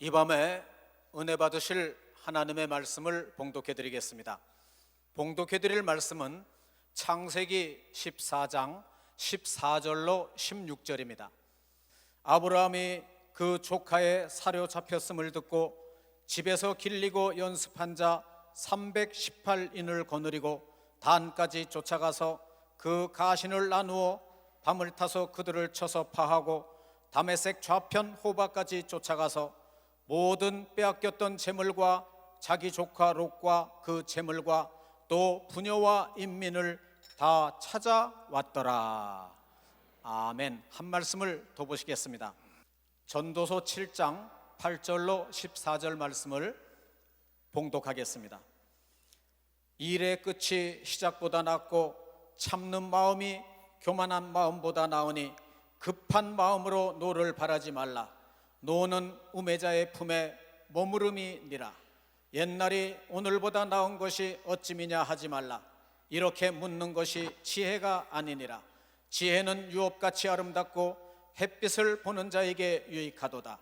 이 밤에 은혜 받으실 하나님의 말씀을 봉독해 드리겠습니다. 봉독해 드릴 말씀은 창세기 14장 14절로 16절입니다. 아브라함이 그 조카의 사료 잡혔음을 듣고 집에서 길리고 연습한 자 318인을 거느리고 단까지 쫓아가서 그 가신을 나누어 밤을 타서 그들을 쳐서 파하고 다메섹 좌편 호바까지 쫓아가서 모든 빼앗겼던 재물과 자기 조카 롯과 그 재물과 또 부녀와 인민을 다 찾아왔더라. 아멘. 한 말씀을 더 보시겠습니다. 전도서 7장 8절로 14절 말씀을 봉독하겠습니다. 일의 끝이 시작보다 낫고 참는 마음이 교만한 마음보다 나으니 급한 마음으로 노를 바라지 말라. 노는 우매자의 품에 머무름이니라. 옛날이 오늘보다 나은 것이 어찌미냐 하지 말라. 이렇게 묻는 것이 지혜가 아니니라. 지혜는 유업같이 아름답고 햇빛을 보는 자에게 유익하도다.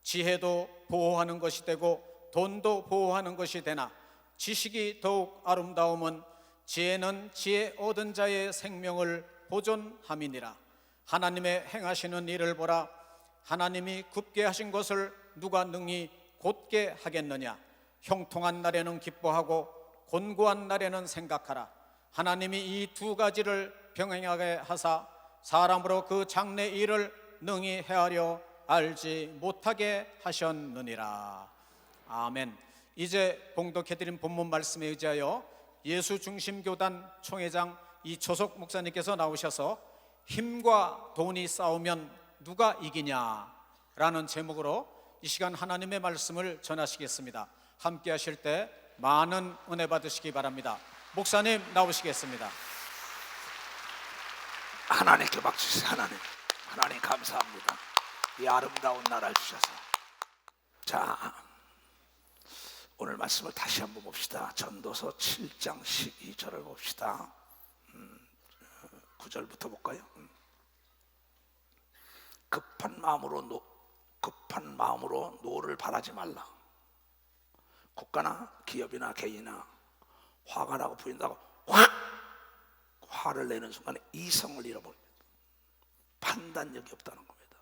지혜도 보호하는 것이 되고 돈도 보호하는 것이 되나 지식이 더욱 아름다움은 지혜는 지혜 얻은 자의 생명을 보존함이니라. 하나님의 행하시는 일을 보라. 하나님이 굽게 하신 것을 누가 능히 곧게 하겠느냐. 형통한 날에는 기뻐하고 곤고한 날에는 생각하라. 하나님이 이 두 가지를 병행하게 하사 사람으로 그 장래 일을 능히 헤아려 알지 못하게 하셨느니라. 아멘. 이제 봉독해드린 본문 말씀에 의지하여 예수중심교단 총회장 이초석 목사님께서 나오셔서 힘과 돈이 싸우면 누가 이기냐라는 제목으로 이 시간 하나님의 말씀을 전하시겠습니다. 함께 하실 때 많은 은혜 받으시기 바랍니다. 목사님 나오시겠습니다. 하나님께 박수 주세요. 하나님 감사합니다. 이 아름다운 나라를 주셔서. 자, 오늘 말씀을 다시 한번 봅시다. 전도서 7장 12절을 봅시다. 9절부터 볼까요? 급한 마음으로 노를 바라지 말라. 국가나 기업이나 개인이나 화가 나고 부인다고 화를 내는 순간에 이성을 잃어버립니다. 판단력이 없다는 겁니다.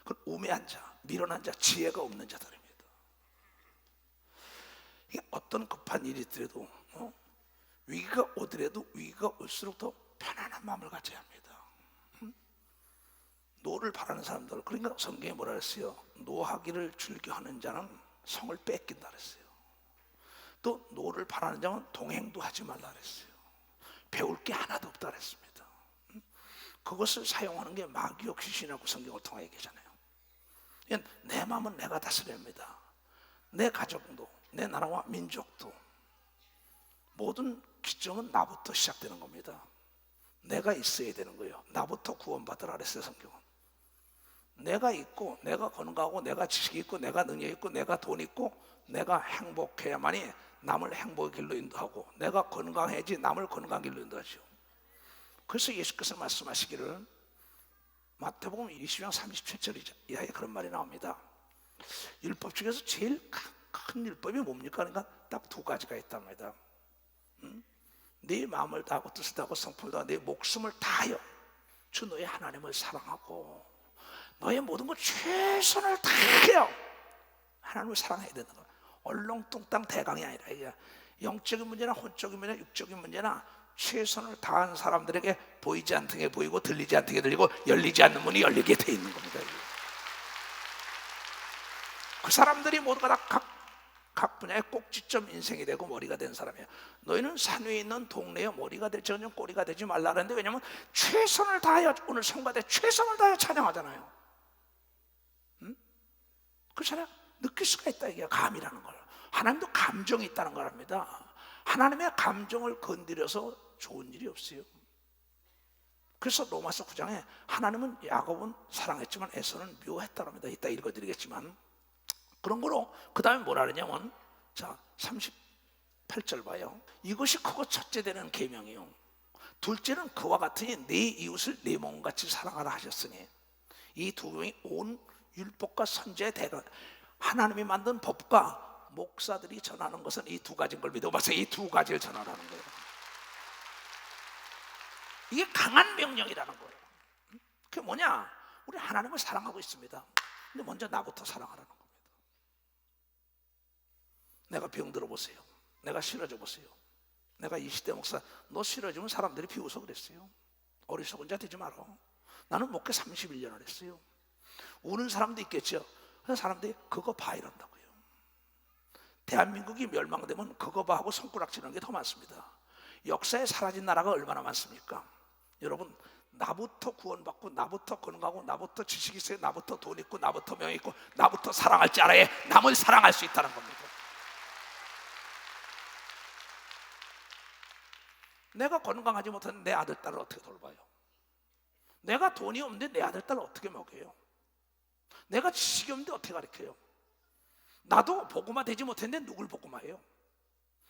그건 우매한 자, 미련한 자, 지혜가 없는 자들입니다. 어떤 급한 일이 있더라도 위기가 오더라도 위기가 올수록 더 편안한 마음을 가져야 합니다. 노를 바라는 사람들, 그러니까 성경에 뭐라 그랬어요? 노하기를 즐겨하는 자는 성을 뺏긴다 그랬어요. 또 노를 바라는 자는 동행도 하지 말라 그랬어요. 배울 게 하나도 없다 그랬습니다. 그것을 사용하는 게 마귀와 귀신이라고 성경을 통해 얘기하잖아요. 내 마음은 내가 다스려야 합니다. 내 가정도, 내 나라와 민족도, 모든 기점은 나부터 시작되는 겁니다. 내가 있어야 되는 거예요. 나부터 구원받으라 그랬어요. 성경은. 내가 있고, 내가 건강하고, 내가 지식이 있고, 내가 능력이 있고, 내가 돈 있고, 내가 행복해야만이 남을 행복의 길로 인도하고, 내가 건강해야지 남을 건강의 길로 인도하죠. 그래서 예수께서 말씀하시기를 마태복음 20장 37절 이하에 그런 말이 나옵니다. 율법 중에서 제일 큰 율법이 뭡니까? 그러니까 딱 두 가지가 있답니다. 네 마음을 다하고 뜻을 다하고 성품을 다하고 내 목숨을 다하여 주 너의 하나님을 사랑하고 너의 모든 것 최선을 다하여 하나님을 사랑해야 된다. 얼렁뚱땅 대강이 아니라 이게 영적인 문제나 혼적인 문제나 육적인 문제나 최선을 다한 사람들에게 보이지 않는 게 보이고 들리지 않는 게 들리고 열리지 않는 문이 열리게 돼 있는 겁니다. 그 사람들이 모두가 다 각 분야의 꼭지점 인생이 되고 머리가 된 사람이에요. 너희는 산 위에 있는 동네의 머리가 될지언정 꼬리가 되지 말라 그랬는데, 왜냐하면 최선을 다하여, 오늘 성가대 최선을 다하여 찬양하잖아요. 그렇잖아요. 느낄 수가 있다, 이게 감이라는 걸. 하나님도 감정이 있다는 걸 합니다. 하나님의 감정을 건드려서 좋은 일이 없어요. 그래서 로마서 9장에 하나님은 야곱은 사랑했지만 에서는 미워했다고 합니다. 이따 읽어드리겠지만, 그런 거로 그 다음에 뭐라 그러냐면, 자 38절 봐요. 이것이 크고 첫째 되는 계명이요, 둘째는 그와 같으니 네 이웃을 네 몸같이 사랑하라 하셨으니, 이 두 명이 온 율법과 선지의 대가. 하나님이 만든 법과 목사들이 전하는 것은 이 두 가지인 걸 믿어 봐서 이 두 가지를 전하라는 거예요. 이게 강한 명령이라는 거예요. 그게 뭐냐? 우리 하나님을 사랑하고 있습니다. 근데 먼저 나부터 사랑하라는 겁니다. 내가 병들어 보세요. 내가 싫어져 보세요. 내가 이 시대 목사, 너 싫어지면 사람들이 비웃어 그랬어요. 어리석은 자 되지 마라. 나는 목회 31년을 했어요. 우는 사람도 있겠죠. 그래서 사람들이 그거 봐 이런다고요. 대한민국이 멸망되면 그거 봐 하고 손가락질하는 게 더 많습니다. 역사에 사라진 나라가 얼마나 많습니까? 여러분, 나부터 구원받고 나부터 건강하고 나부터 지식이 있어요. 나부터 돈 있고 나부터 명 있고 나부터 사랑할 줄 알아야 남을 사랑할 수 있다는 겁니다. 내가 건강하지 못한 내 아들, 딸을 어떻게 돌봐요? 내가 돈이 없는데 내 아들, 딸을 어떻게 먹여요? 내가 지식이 없는데 어떻게 가르쳐요? 나도 복음화 되지 못했는데 누굴 복음화해요?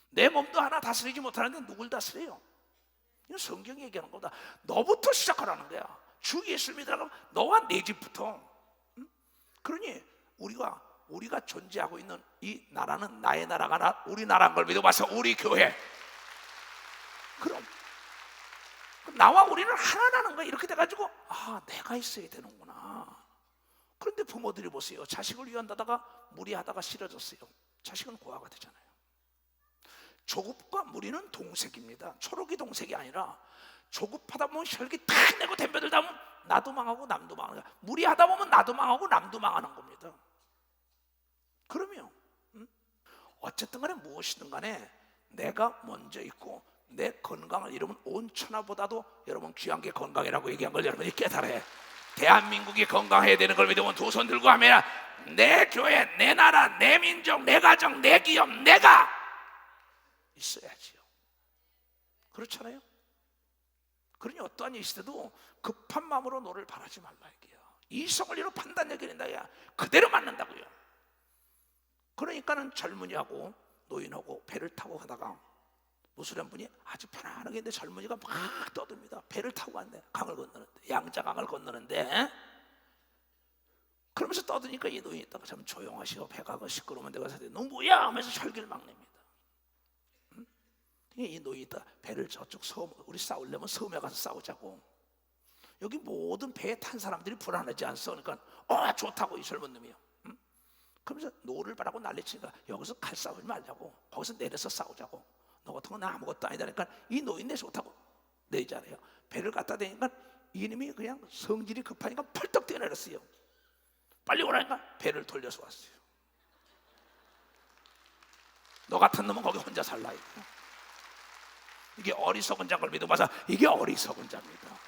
내 몸도 하나 다스리지 못하는데 누굴 다스려요? 이건 성경이 얘기하는 거다. 너부터 시작하라는 거야. 주 예수를 믿으라고 하면 너와 내 집부터. 그러니 우리가 존재하고 있는 이 나라는 나의 나라가 아니라 우리 나라인 걸 믿어봐서 우리 교회. 그럼 나와 우리는 하나라는 거야. 이렇게 돼가지고 내가 있어야 되는구나. 그런데 부모들이 보세요. 자식을 위한다다가 무리하다가 싫어졌어요. 자식은 고아가 되잖아요. 조급과 무리는 동색입니다. 초록이 동색이 아니라 조급하다 보면 혈기 탁 내고 덤벼들다 보면 나도 망하고 남도 망하는 거야. 무리하다 보면 나도 망하고 남도 망하는 겁니다. 그러면 어쨌든 간에 무엇이든 간에 내가 먼저 있고 내 건강을 잃으면 온 천하보다도 여러분 귀한 게 건강이라고 얘기한 걸 여러분이 깨달아야 해. 대한민국이 건강해야 되는 걸 믿으면 두 손 들고 하면 내 교회, 내 나라, 내 민족, 내 가정, 내 기업, 내가 있어야지요. 그렇잖아요. 그러니 어떠한 일 시대도 급한 마음으로 너를 바라지 말라 이게요. 이성을 이로 판단력이 된다야 그대로 맞는다고요. 그러니까는 젊은이하고 노인하고 배를 타고 가다가 무술한 분이 아주 편안하게 있는데 젊은이가 막 떠듭니다. 배를 타고 간대. 강을 건너는데 양자강을 건너는데 그러면서 떠드니까 이 노인이 있다가 참 조용하시오. 배가 시끄러우면 내가 사대 너 뭐야 하면서 혈기를 막 냅니다. 이 노인이 있다 배를 저쪽 섬 우리 싸우려면 섬에 가서 싸우자고. 여기 모든 배에 탄 사람들이 불안하지 않소. 그러니까 좋다고 이 젊은 놈이요. 그러면서 노를 바라고 난리치니까 여기서 칼 싸우지 말자고 거기서 내려서 싸우자고. 너 같은 건 아무것도 아니다니까 이 노인네 좋다고 내잖아요. 배를 갖다 대니까 이놈이 그냥 성질이 급하니까 펄떡 뛰어내렸어요. 빨리 오라니까 배를 돌려서 왔어요. 너 같은 놈은 거기 혼자 살라 이거. 이게 어리석은 자인 걸 믿어봐서 이게 어리석은 자입니다.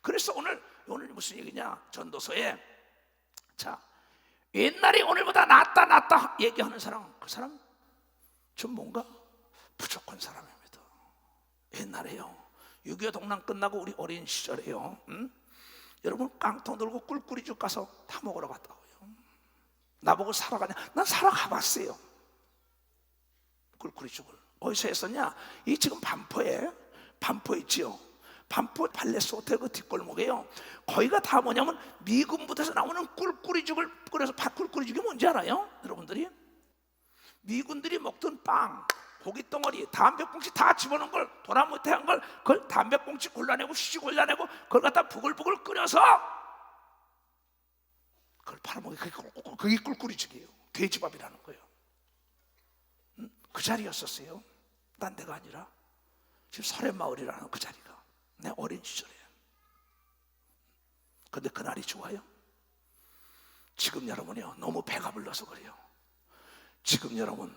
그래서 오늘 무슨 얘기냐? 전도서에 자 옛날이 오늘보다 낫다 얘기하는 사람 그 사람 좀 뭔가 부족한 사람입니다. 옛날에요 6.25 동란 끝나고 우리 어린 시절에요 여러분 깡통 들고 꿀꿀이죽 가서 다 먹으러 갔다고요. 나보고 살아가냐? 난 살아가봤어요. 꿀꿀이죽을 어디서 했었냐? 이 지금 반포 있지요. 반포 팔레스 호텔 그 뒷골목에요. 거기가 다 뭐냐면 미군 부대에서 나오는 꿀꿀이죽을 끓여서 꿀꿀이죽이 뭔지 알아요? 여러분들이? 미군들이 먹던 빵, 고깃덩어리, 담배꽁치 다 집어넣은 걸 도나 못한 걸 그걸 담배꽁치 골라내고 휴지 골라내고 그걸 갖다 부글부글 끓여서 그걸 팔아먹이 그게 꿀꿀이죽이에요. 돼지밥이라는 거예요. 그 자리였었어요. 딴 데가 아니라 지금 설현마을이라는 그 자리가 내 어린 시절에. 근데 그날이 좋아요? 지금 여러분이요 너무 배가 불러서 그래요. 지금 여러분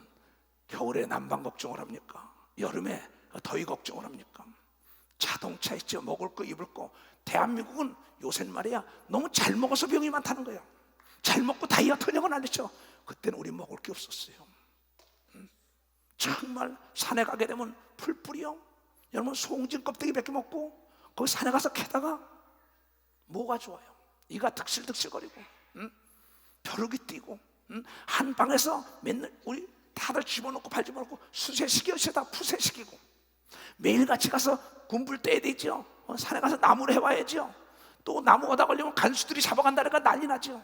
겨울에 난방 걱정을 합니까? 여름에 더위 걱정을 합니까? 자동차 있죠. 먹을 거 입을 거. 대한민국은 요새는 말이야 너무 잘 먹어서 병이 많다는 거예요. 잘 먹고 다이어트 하려고 난리죠. 그때는 우리 먹을 게 없었어요. 정말 산에 가게 되면 풀뿌리요 여러분 송진 껍데기밖에 먹고 거기 산에 가서 캐다가 뭐가 좋아요? 이가 득실득실거리고 벼룩이 뛰고 한 방에서 맨날 우리 다들 집어넣고 발 집어넣고 수세시켜서 푸세시키고 매일같이 가서 군불 떼야 되죠. 산에 가서 나무를 해와야죠. 또 나무 오다 걸리면 간수들이 잡아간다니까 난리 나죠.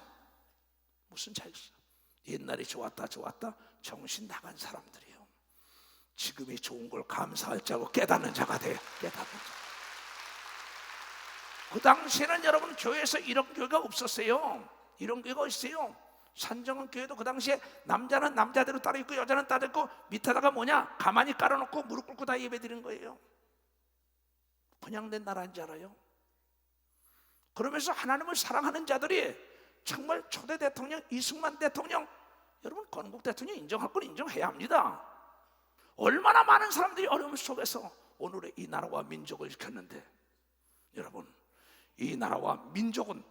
무슨 차이겠어요? 옛날이 좋았다 정신 나간 사람들이에요. 지금이 좋은 걸 감사할 자고 깨닫는 자가 돼요. 깨닫는 자. 그 당시에는 여러분 교회에서 이런 교회가 없었어요. 이런 교회가 있어요. 산정은 교회도 그 당시에 남자는 남자대로 따로 있고 여자는 따로 있고 밑에다가 뭐냐 가만히 깔아놓고 무릎 꿇고 다 예배 드리는 거예요. 그냥 된 나라인 줄 알아요? 그러면서 하나님을 사랑하는 자들이 정말 초대 대통령 이승만 대통령, 여러분 건국 대통령 인정할 건 인정해야 합니다. 얼마나 많은 사람들이 어려움 속에서 오늘의 이 나라와 민족을 지켰는데, 여러분 이 나라와 민족은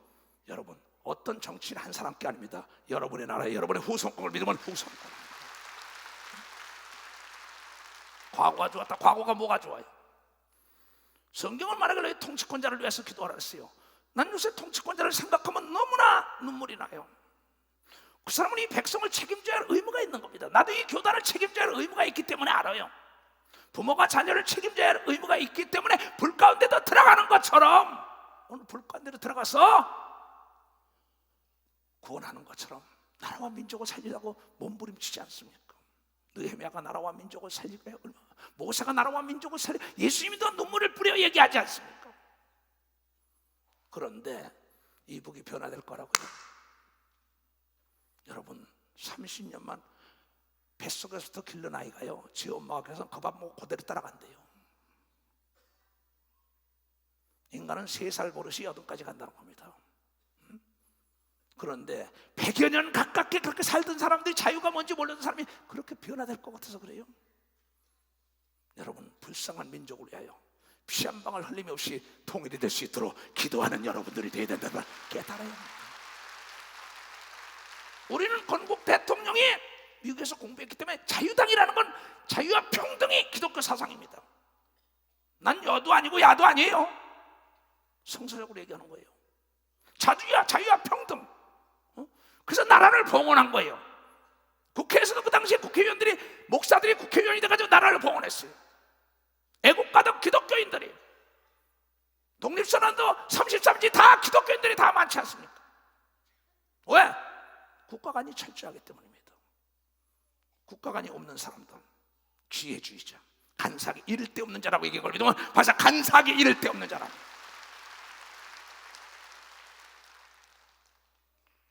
여러분 어떤 정치인 한 사람께 아닙니다. 여러분의 나라에 여러분의 후손국을 믿으면 후손국. 과거가 좋았다. 과거가 뭐가 좋아요? 성경을 말하길래 통치권자를 위해서 기도하라 했어요. 난 요새 통치권자를 생각하면 너무나 눈물이 나요. 그 사람은 이 백성을 책임져야 할 의무가 있는 겁니다. 나도 이 교단을 책임져야 할 의무가 있기 때문에 알아요. 부모가 자녀를 책임져야 할 의무가 있기 때문에 불 가운데도 들어가는 것처럼 오늘 불 가운데로 들어가서 구원하는 것처럼 나라와 민족을 살리려고 몸부림치지 않습니까? 느헤미야가 나라와 민족을 살리고 해요. 모세가 나라와 민족을 살리고 예수님도 눈물을 뿌려 얘기하지 않습니까? 그런데 이북이 변화될 거라고요. 여러분 30년만 뱃속에서부터 길른 아이가요 지 엄마가 그래서 그 밥 먹고 그대로 따라간대요. 인간은 3살 버릇이 8까지 간다는 겁니다. 그런데 100여 년 가깝게 그렇게 살던 사람들이 자유가 뭔지 모르는 사람이 그렇게 변화될 것 같아서 그래요. 여러분 불쌍한 민족을 위하여 피 한 방울 흘림 없이 통일이 될 수 있도록 기도하는 여러분들이 되어야 된다는 걸 깨달아야 합니다. 우리는 건국 대통령이 미국에서 공부했기 때문에 자유당이라는 건 자유와 평등이 기독교 사상입니다. 난 여도 아니고 야도 아니에요. 성서적으로 얘기하는 거예요. 자유와 평등. 그래서 나라를 봉헌한 거예요. 국회에서도 그 당시에 국회의원들이 목사들이 국회의원이 돼가지고 나라를 봉헌했어요. 애국가던 기독교인들이 독립선언도 33지 다 기독교인들이 다 많지 않습니까? 왜? 국가관이 철저하기 때문입니다. 국가관이 없는 사람들 기회주의자, 간사하기 이를 데 없는 자라고 얘기해 걸리면 바로 간사하기 이를 데 없는 자라.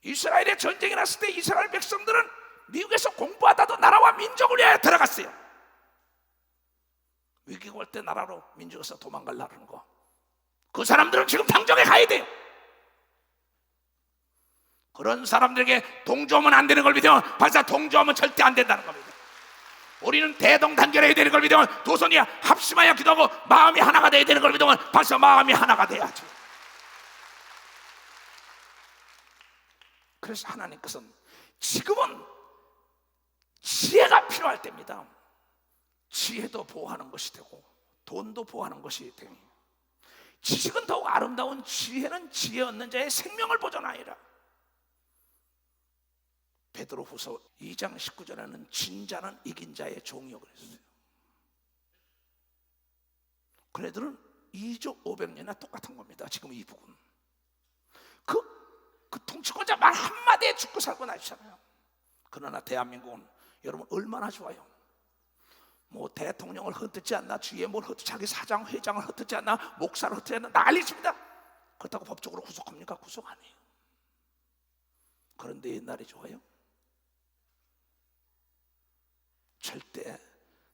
이스라엘에 전쟁이 났을 때 이스라엘 백성들은 미국에서 공부하다도 나라와 민족을 위하여 들어갔어요. 위기가 올 때 나라로 민족에서 도망가려는 거, 그 사람들은 지금 당정에 가야 돼요. 그런 사람들에게 동조하면 안 되는 걸 믿으면 발사 동조하면 절대 안 된다는 겁니다. 우리는 대동단결해야 되는 걸 믿으면 두 손이 합심하여 기도하고 마음이 하나가 돼야 되는 걸 믿으면 발사 마음이 하나가 돼야죠. 그래서 하나님께서는 지금은 지혜가 필요할 때입니다. 지혜도 보호하는 것이 되고 돈도 보호하는 것이 되니 지식은 더욱 아름다운 지혜는 지혜 얻는 자의 생명을 보존하리라. 베드로후서 2장 19절에는 진자는 이긴 자의 종이요 그랬어요. 그네들은 2조 500년이나 똑같은 겁니다. 지금 이 부분 그 통치권자 말 한마디에 죽고 살고 나시잖아요. 그러나 대한민국은 여러분 얼마나 좋아요. 뭐 대통령을 흩뜨지 않나, 주위에 뭘 흩뜨지, 자기 사장 회장을 흩뜨지 않나, 목사를 흩뜨지 않나 난리집니다. 그렇다고 법적으로 구속합니까? 구속 안 해요. 그런데 옛날이 좋아요. 절대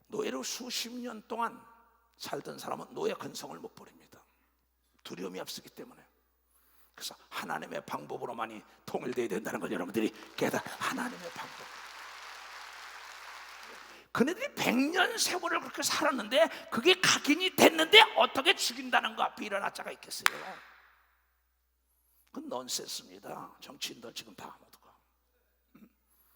노예로 수십 년 동안 살던 사람은 노예 근성을 못 버립니다. 두려움이 없었기 때문에. 그래서 하나님의 방법으로만이 통일되어야 된다는 걸 여러분들이 하나님의 방법. 그네들이 100년 세월을 그렇게 살았는데 그게 각인이 됐는데 어떻게 죽인다는 거 앞에 일어날 자가 있겠어요? 그건 넌센스입니다. 정치인들 지금 다 모두가.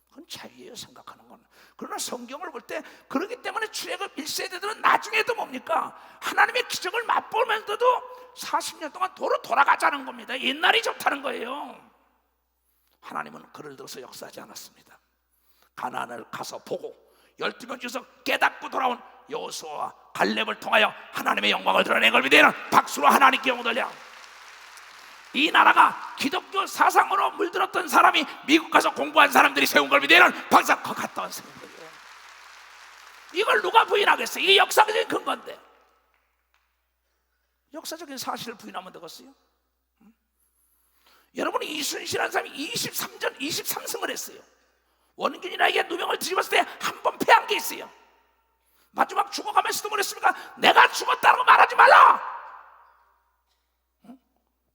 그건 자유예요, 생각하는 건. 그러나 성경을 볼 때 그렇기 때문에 출애굽 1세대들은 나중에도 뭡니까? 하나님의 기적을 맛보면서도 40년 동안 도로 돌아가자는 겁니다. 옛날이 좋다는 거예요. 하나님은 그를 들어서 역사하지 않았습니다. 가나안을 가서 보고 12명 중에서 깨닫고 돌아온 여호수아와 갈렙을 통하여 하나님의 영광을 드러낸 걸 믿으면 박수로 하나님께 영광 돌려. 이 나라가 기독교 사상으로 물들었던 사람이 미국 가서 공부한 사람들이 세운 걸 믿으면 박사 거 갔다 온 세운 거예요. 이걸 누가 부인하겠어요? 이게 역사적인 근거인데 역사적인 사실을 부인하면 되겠어요? 여러분, 이순신이라는 사람이 23승을 했어요. 원균이라에게 누명을 뒤집었을 때 한 번 패한 게 있어요. 마지막 죽어가면서도 뭐랬습니까? 내가 죽었다고 말하지 말라.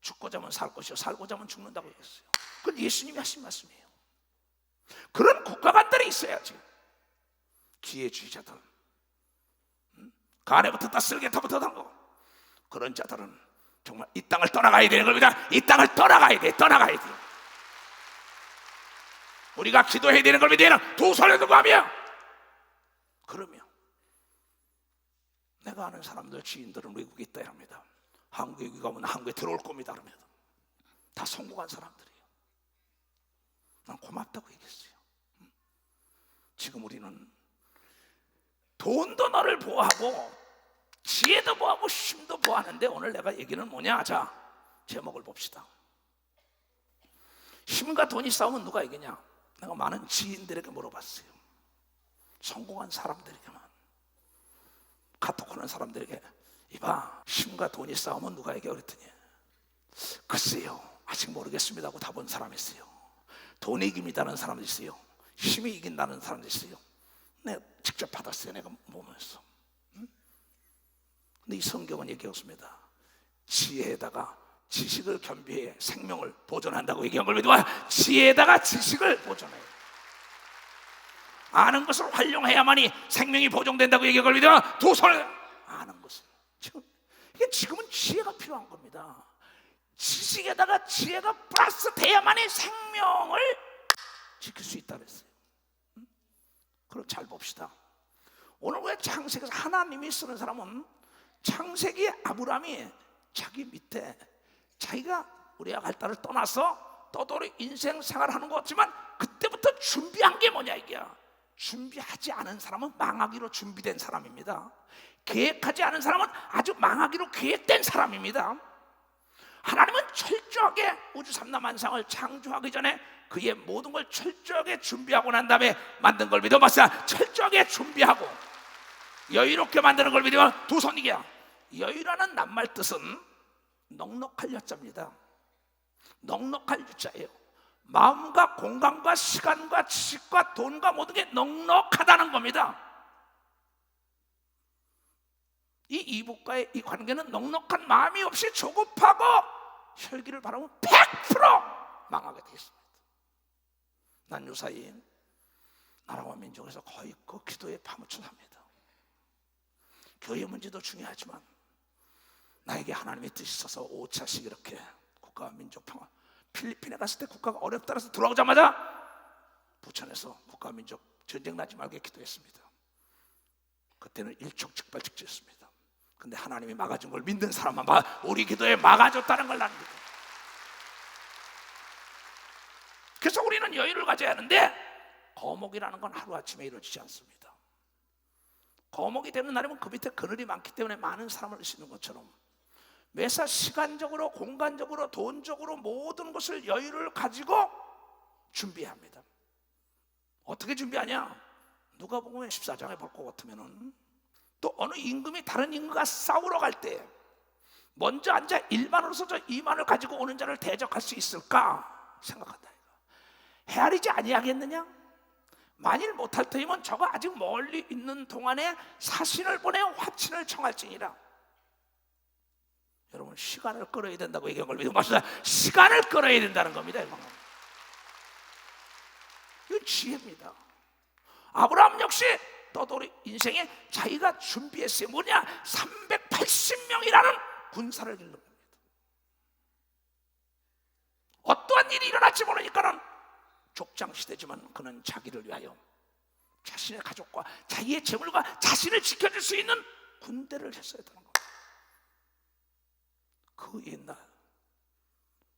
죽고자 하면 살 것이요 살고자 하면 죽는다고 얘기했어요. 그건 예수님이 하신 말씀이에요. 그런 국가관들이 있어야지. 기회주의자들, 간에 붙었다 쓸개터부터 담고 그런 자들은 정말 이 땅을 떠나가야 되는 겁니다. 이 땅을 떠나가야 돼. 우리가 기도해야 되는 걸 믿으면 두 손을 들고 하며, 그러면 내가 아는 사람들, 지인들은 외국에 있다 합니다. 한국에 가면 한국에 들어올 겁니다. 그러면 다 성공한 사람들이에요. 난 고맙다고 얘기했어요. 지금 우리는 돈도 너를 보호하고 지혜도 보호하고 힘도 보호하는데 오늘 내가 얘기는 뭐냐? 자, 제목을 봅시다. 힘과 돈이 싸우면 누가 이기냐? 내가 많은 지인들에게 물어봤어요. 성공한 사람들에게만, 카톡하는 사람들에게, 이봐, 힘과 돈이 싸우면 누가 이겨? 그랬더니 글쎄요, 아직 모르겠습니다 하고 답한 사람이 있어요. 돈이 이깁니다는 사람도 있어요. 힘이 이긴다는 사람도 있어요. 내가 직접 받았어요. 내가 보면서. 근데 이 성경은 얘기했습니다. 지혜에다가 지식을 겸비해 생명을 보존한다고 얘기한 걸 믿어. 지혜에다가 지식을 보존해요. 아는 것을 활용해야만이 생명이 보존된다고 얘기한 걸 믿어. 두 손을 아는 것을. 지금은 지혜가 필요한 겁니다. 지식에다가 지혜가 플러스 돼야만이 생명을 지킬 수 있다 그랬어요. 그럼 잘 봅시다. 오늘 왜 창세기에서 하나님이 쓰는 사람은 창세기 아브라함이 자기 밑에 자기가 우리와 갈 딸을 떠나서 떠돌이 인생 생활하는 것 같지만 그때부터 준비한 게 뭐냐 이게야. 준비하지 않은 사람은 망하기로 준비된 사람입니다. 계획하지 않은 사람은 아주 망하기로 계획된 사람입니다. 하나님은 철저하게 우주 삼라만상을 창조하기 전에 그의 모든 걸 철저하게 준비하고 난 다음에 만든 걸 믿어봤어요. 철저하게 준비하고 여유롭게 만드는 걸 믿으면 두 손이야. 여유라는 낱말 뜻은 넉넉할 여자입니다. 넉넉할 유자예요. 마음과 공간과 시간과 지식과 돈과 모든 게 넉넉하다는 겁니다. 이 이북과의 이 관계는 넉넉한 마음이 없이 조급하고 혈기를 바라면 100% 망하게 되겠습니다. 난 요사이 나라와 민족에서 거의 그 기도에 파묻혀 삽니다. 교회 문제도 중요하지만 나에게 하나님의 뜻이 있어서 5차씩 이렇게 국가와 민족 평화. 필리핀에 갔을 때 국가가 어렵다 해서 돌아오자마자 부천에서 국가와 민족 전쟁 나지 말게 기도했습니다. 그때는 일촉즉발직지였습니다. 근데 하나님이 막아준 걸 믿는 사람만 우리 기도에 막아줬다는 걸 나는 믿어요. 그래서 우리는 여유를 가져야 하는데 거목이라는 건 하루아침에 이루어지지 않습니다. 거목이 되는 날이면 그 밑에 그늘이 많기 때문에 많은 사람을 쓰는 것처럼 매사 시간적으로 공간적으로 돈적으로 모든 것을 여유를 가지고 준비해야 합니다. 어떻게 준비하냐? 누가복음 14장에 볼 것 같으면은 또 어느 임금이 다른 임금과 싸우러 갈 때 먼저 앉아 1만으로서 저 2만을 가지고 오는 자를 대적할 수 있을까 생각한다. 헤아리지 아니하겠느냐? 만일 못할 터이면 저거 아직 멀리 있는 동안에 사신을 보내 화친을 청할지니라. 여러분, 시간을 끌어야 된다고 얘기한 걸 믿으면 맞습니다. 시간을 끌어야 된다는 겁니다. 이건 지혜입니다. 아브라함 역시 떠돌이 인생에 자기가 준비했어요. 뭐냐? 380명이라는 군사를 기르는 겁니다. 어떠한 일이 일어날지 모르니까는 족장시대지만 그는 자기를 위하여 자신의 가족과 자기의 재물과 자신을 지켜줄 수 있는 군대를 했어야 되는 겁니다. 그 옛날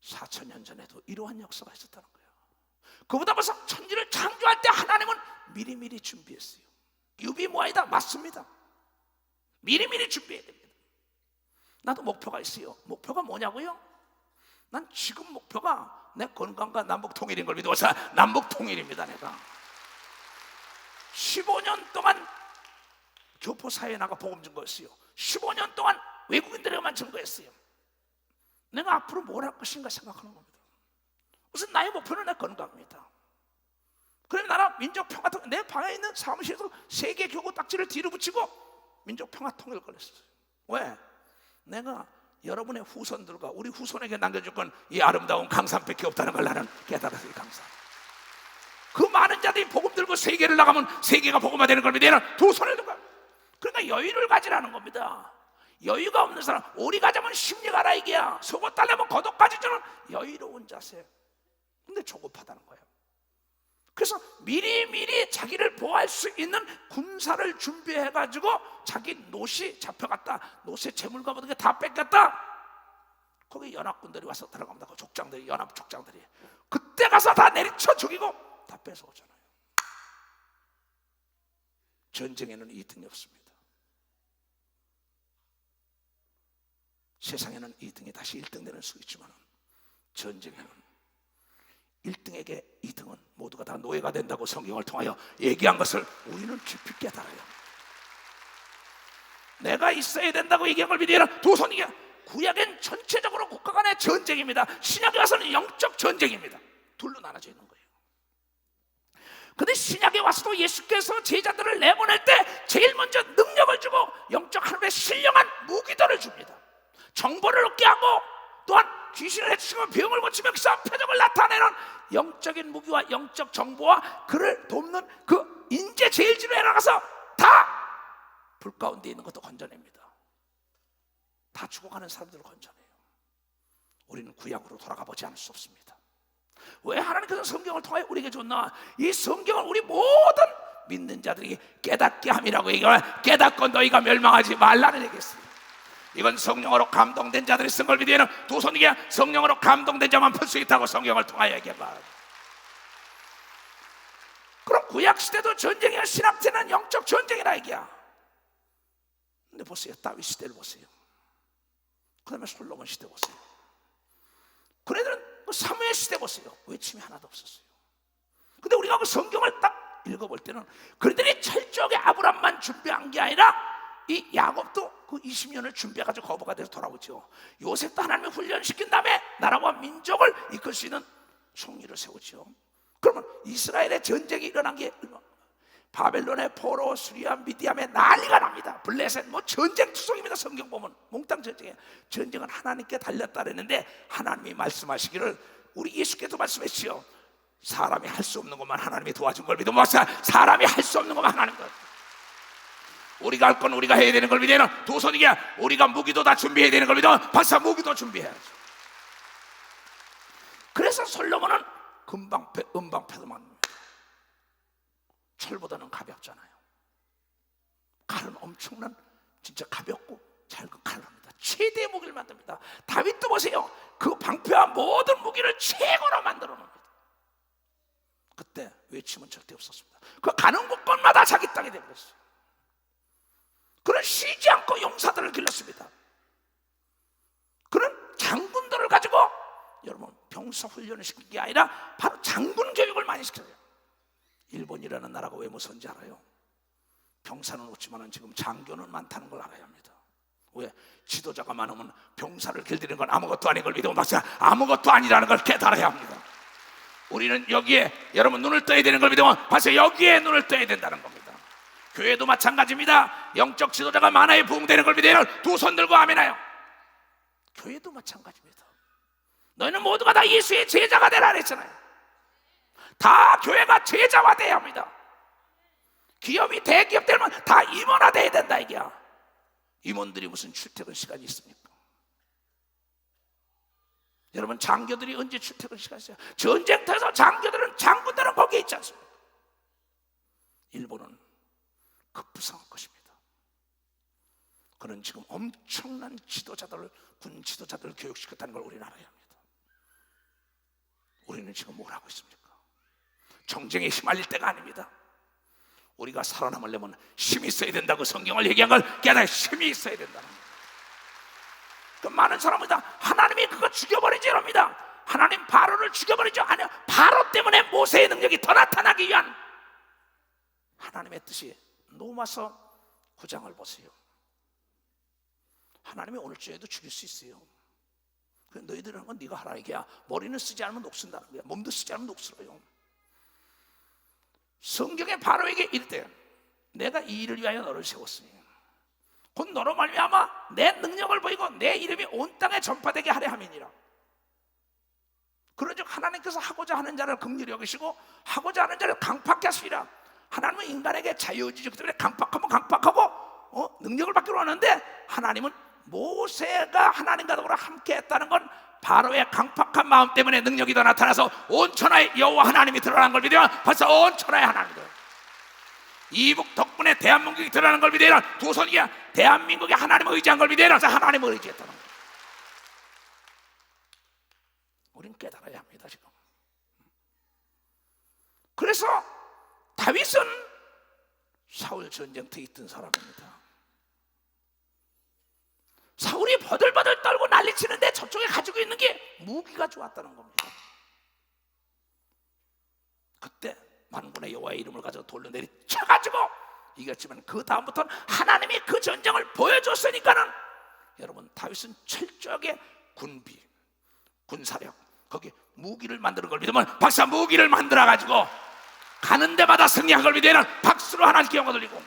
4,000년 전에도 이러한 역사가 있었다는 거예요. 그보다 벌써 천지를 창조할 때 하나님은 미리미리 준비했어요. 유비무환이다 맞습니다. 미리미리 준비해야 됩니다. 나도 목표가 있어요. 목표가 뭐냐고요? 난 지금 목표가 내 건강과 남북 통일인 걸 믿어서 남북 통일입니다. 내가 15년 동안 교포 사회에 나가 복음 증거했어요. 15년 동안 외국인들에게만 증거했어요. 내가 앞으로 뭘 할 것인가 생각하는 겁니다. 우선 나의 목표는 내 건강입니다. 그러면 나라 민족평화통일, 내 방에 있는 사무실에서 세계 교구 딱지를 뒤로 붙이고 민족평화통일을 걸었어요. 왜? 내가 여러분의 후손들과 우리 후손에게 남겨줄 건 이 아름다운 강산밖에 없다는 걸 나는 깨달았어요. 강산. 그 많은 자들이 복음 들고 세계를 나가면 세계가 복음화되는 걸 믿으면 두 손을 들고, 그러니까 여유를 가지라는 겁니다. 여유가 없는 사람, 오리 가자면 심리 가라 이게야. 속옷 달라면 겉옷까지 주는 여유로운 자세. 근데 조급하다는 거예요. 그래서 미리미리 자기를 보호할 수 있는 군사를 준비해가지고 자기 노시 잡혀갔다, 노시 재물과 모든 게 다 뺏겼다. 거기 연합군들이 와서 들어갑니다. 그 족장들이, 연합 족장들이 그때 가서 다 내리쳐 죽이고 다 뺏어오잖아요. 전쟁에는 2등이 없습니다. 세상에는 2등이 다시 1등 되는 수 있지만 전쟁에는 1등에게 2등은 모두가 다 노예가 된다고 성경을 통하여 얘기한 것을 우리는 깊이 깨달아요. 내가 있어야 된다고 얘기한 걸 믿으라. 두 손이야. 구약엔 전체적으로 국가 간의 전쟁입니다. 신약에 와서는 영적 전쟁입니다. 둘로 나눠져 있는 거예요. 근데 신약에 와서도 예수께서 제자들을 내보낼 때 제일 먼저 능력을 주고 영적 하늘의 신령한 무기들을 줍니다. 정보를 얻게 하고 또한 귀신을 해치고 병을 고치며 기사와 표적을 나타내는 영적인 무기와 영적 정보와 그를 돕는 그 인재 제일지로 해나가서 다 불 가운데 있는 것도 건져냅니다. 다 죽어가는 사람들을 건져내요. 우리는 구약으로 돌아가 보지 않을 수 없습니다. 왜 하나님께서 성경을 통하여 우리에게 줬나? 이 성경을 우리 모든 믿는 자들이 깨닫게 함이라고 얘기하면 깨닫고 너희가 멸망하지 말라는 얘기했습니다. 이건 성령으로 감동된 자들이 쓴 걸 믿으면 두 손이게 성령으로 감동된 자만 풀 수 있다고 성경을 통하여 얘기해봐. 그럼 구약시대도 전쟁이야. 신학제는 영적 전쟁이라 얘기야. 근데 보세요. 다윗 시대를 보세요. 그 다음에 솔로몬 시대 보세요. 그네들은 사무엘 시대 보세요. 외침이 하나도 없었어요. 근데 우리가 그 성경을 딱 읽어볼 때는 그들이 철저하게 아브람만 준비한 게 아니라 이 야곱도 그 20년을 준비해가지고 거부가 돼서 돌아오죠. 요셉도 하나님이 훈련시킨 다음에 나라와 민족을 이끌 수 있는 총리를 세우죠. 그러면 이스라엘의 전쟁이 일어난 게 바벨론의 포로, 수리암, 미디암에 난리가 납니다. 블레셋 뭐 전쟁투성입니다. 성경 보면 몽땅 전쟁이에요. 전쟁은 하나님께 달렸다 그랬는데 하나님이 말씀하시기를 우리 예수께서 말씀했지요. 사람이 할 수 없는 것만 하나님이 도와준 걸 믿으면 사람이 할 수 없는 것만 하는 것. 우리가 할 건 우리가 해야 되는 걸 믿으면 두 손이게 우리가 무기도 다 준비해야 되는 걸 믿으면 박사 무기도 준비해야죠. 그래서 솔로몬은 금방패, 은방패도 만듭니다. 철보다는 가볍잖아요. 칼은 엄청난 진짜 가볍고 작은 칼을 합니다. 최대의 무기를 만듭니다. 다윗도 보세요. 그 방패와 모든 무기를 최고로 만들어 놓습니다. 그때 외침은 절대 없었습니다. 그 가는 곳마다 자기 땅이 되어버렸어요. 그는 쉬지 않고 용사들을 길렀습니다. 그는 장군들을 가지고 여러분 병사 훈련을 시킨 게 아니라 바로 장군 교육을 많이 시켜요. 일본이라는 나라가 왜 무서운지 알아요? 병사는 없지만 지금 장교는 많다는 걸 알아야 합니다. 왜? 지도자가 많으면 병사를 길들이는 건 아무것도 아닌 걸 믿으면 박사 아무것도 아니라는 걸 깨달아야 합니다. 우리는 여기에 여러분 눈을 떠야 되는 걸 믿으면 박사 여기에 눈을 떠야 된다는 겁니다. 교회도 마찬가지입니다. 영적 지도자가 많아야 부흥되는 걸 믿으면 두 손 들고 아멘하요. 교회도 마찬가지입니다. 너희는 모두가 다 예수의 제자가 되라 그랬잖아요. 다 교회가 제자화돼야 합니다. 기업이 대기업 되면 다 임원화돼야 된다 이게야. 임원들이 무슨 출퇴근 시간이 있습니까? 여러분 장교들이 언제 출퇴근 시간이 있어요? 전쟁터에서 장교들은 장군들은 거기에 있지 않습니까? 일본은 급부상할 것입니다. 그는 지금 엄청난 지도자들을 군 지도자들을 교육시켰다는 걸 우리는 알아야 합니다. 우리는 지금 뭘 하고 있습니까? 정쟁에 휘말릴 때가 아닙니다. 우리가 살아남으려면 힘이 있어야 된다고 성경을 얘기한 걸 깨달아 힘이 있어야 된다는 거예요. 그 많은 사람은 하나님이 그거 죽여버리지 이럽니다. 하나님 바로를 죽여버리죠. 아니요, 바로 때문에 모세의 능력이 더 나타나기 위한 하나님의 뜻이. 로마서 9장을 보세요. 하나님이 오늘 주에도 죽일 수 있어요. 너희들 하는 건 네가 하라 이게야. 머리는 쓰지 않으면 녹슨다는 거야. 몸도 쓰지 않으면 녹슬어요. 성경에 바로에게 이르되 내가 이 일을 위하여 너를 세웠으니 곧 너로 말미암아 내 능력을 보이고 내 이름이 온 땅에 전파되게 하려 함이니라. 그러즉 하나님께서 하고자 하는 자를 긍휼히 여기시고 하고자 하는 자를 강팍케 하시리라. 하나님은 인간에게 자유의지이기 때문에 강팍하면 강팍하고 능력을 받기로 하는데, 하나님은 모세가 하나님과 더불어 함께 했다는 건 바로의 강팍한 마음 때문에 능력이 더 나타나서 온 천하의 여호와 하나님이 드러난 걸 믿으면 벌써 온 천하의 하나님이 드러나. 이북 덕분에 대한민국이 드러나는 걸 믿으면 두 손이야. 대한민국이 하나님을 의지한 걸 믿으면 하나님을 의지했다는 거예요. 우린 깨달아야 합니다 지금. 그래서 다윗은 사울 전쟁터에 있던 사람입니다. 사울이 버들버들 떨고 난리치는데 저쪽에 가지고 있는 게 무기가 좋았다는 겁니다. 그때 만군의 여호와의 이름을 가지고 돌로 내리쳐가지고 이겼지만 그 다음부터는 하나님이 그 전쟁을 보여줬으니까는 여러분, 다윗은 철저하게 군비, 군사력, 거기 무기를 만드는 걸 믿으면 박사 무기를 만들어가지고 가는 데마다 승리한 걸 믿으면 박수로 하나님께 영광 돌리고,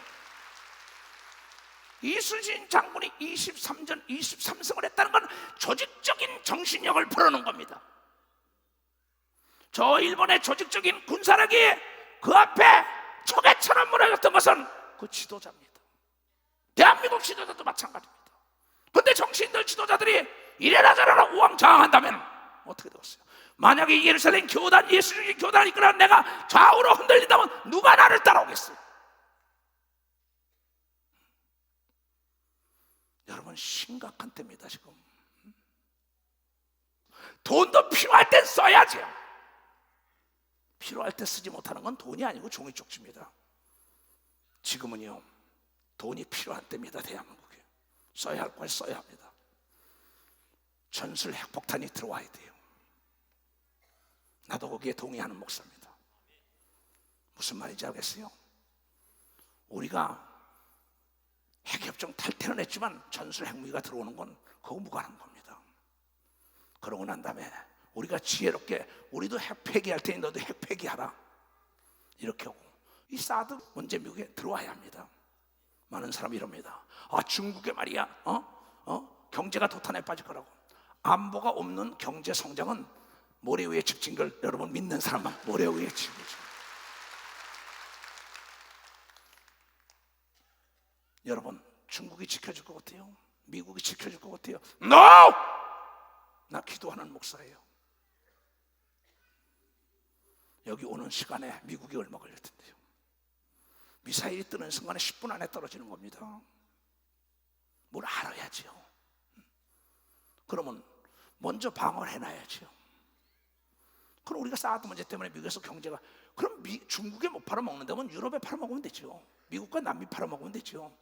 이순신 장군이 23전 23승을 했다는 건 조직적인 정신력을 풀어놓은 겁니다. 저 일본의 조직적인 군사력이 그 앞에 초계처럼 무너졌던 것은 그 지도자입니다. 대한민국 지도자도 마찬가지입니다. 그런데 정치인들 지도자들이 이래라 저래라 우왕좌왕한다면 어떻게 되겠어요? 만약에 예루살렘 교단, 예수님 교단을 이끌어 내가 좌우로 흔들린다면 누가 나를 따라오겠어요? 여러분, 심각한 때입니다 지금. 돈도 필요할 땐 써야죠. 필요할 때 쓰지 못하는 건 돈이 아니고 종이 쪽지입니다. 지금은요, 돈이 필요한 때입니다. 대한민국에 써야 할 걸 써야 합니다. 전술 핵폭탄이 들어와야 돼요. 나도 거기에 동의하는 목사입니다. 무슨 말인지 알겠어요? 우리가 핵협정 탈퇴는 했지만 전술 핵무기가 들어오는 건 그거 무관한 겁니다. 그러고 난 다음에 우리가 지혜롭게 우리도 핵 폐기할 테니 너도 핵 폐기하라 이렇게 하고, 이 사드 문제 미국에 들어와야 합니다. 많은 사람이 이럽니다. 중국에 말이야 경제가 도탄에 빠질 거라고. 안보가 없는 경제 성장은 모래 위에 집진 걸 여러분 믿는 사람만 모래 위에 집이죠. 여러분, 중국이 지켜줄 것 같아요? 미국이 지켜줄 것 같아요? No! 나 기도하는 목사예요. 여기 오는 시간에 미국이 얼마 걸릴 텐데요? 미사일이 뜨는 순간에 10분 안에 떨어지는 겁니다. 뭘 알아야지요. 그러면 먼저 방어를 해놔야지요. 그럼 우리가 사드 문제 때문에 미국에서 경제가, 그럼 중국에 못 팔아먹는다면 유럽에 팔아먹으면 되죠. 미국과 남미 팔아먹으면 되죠.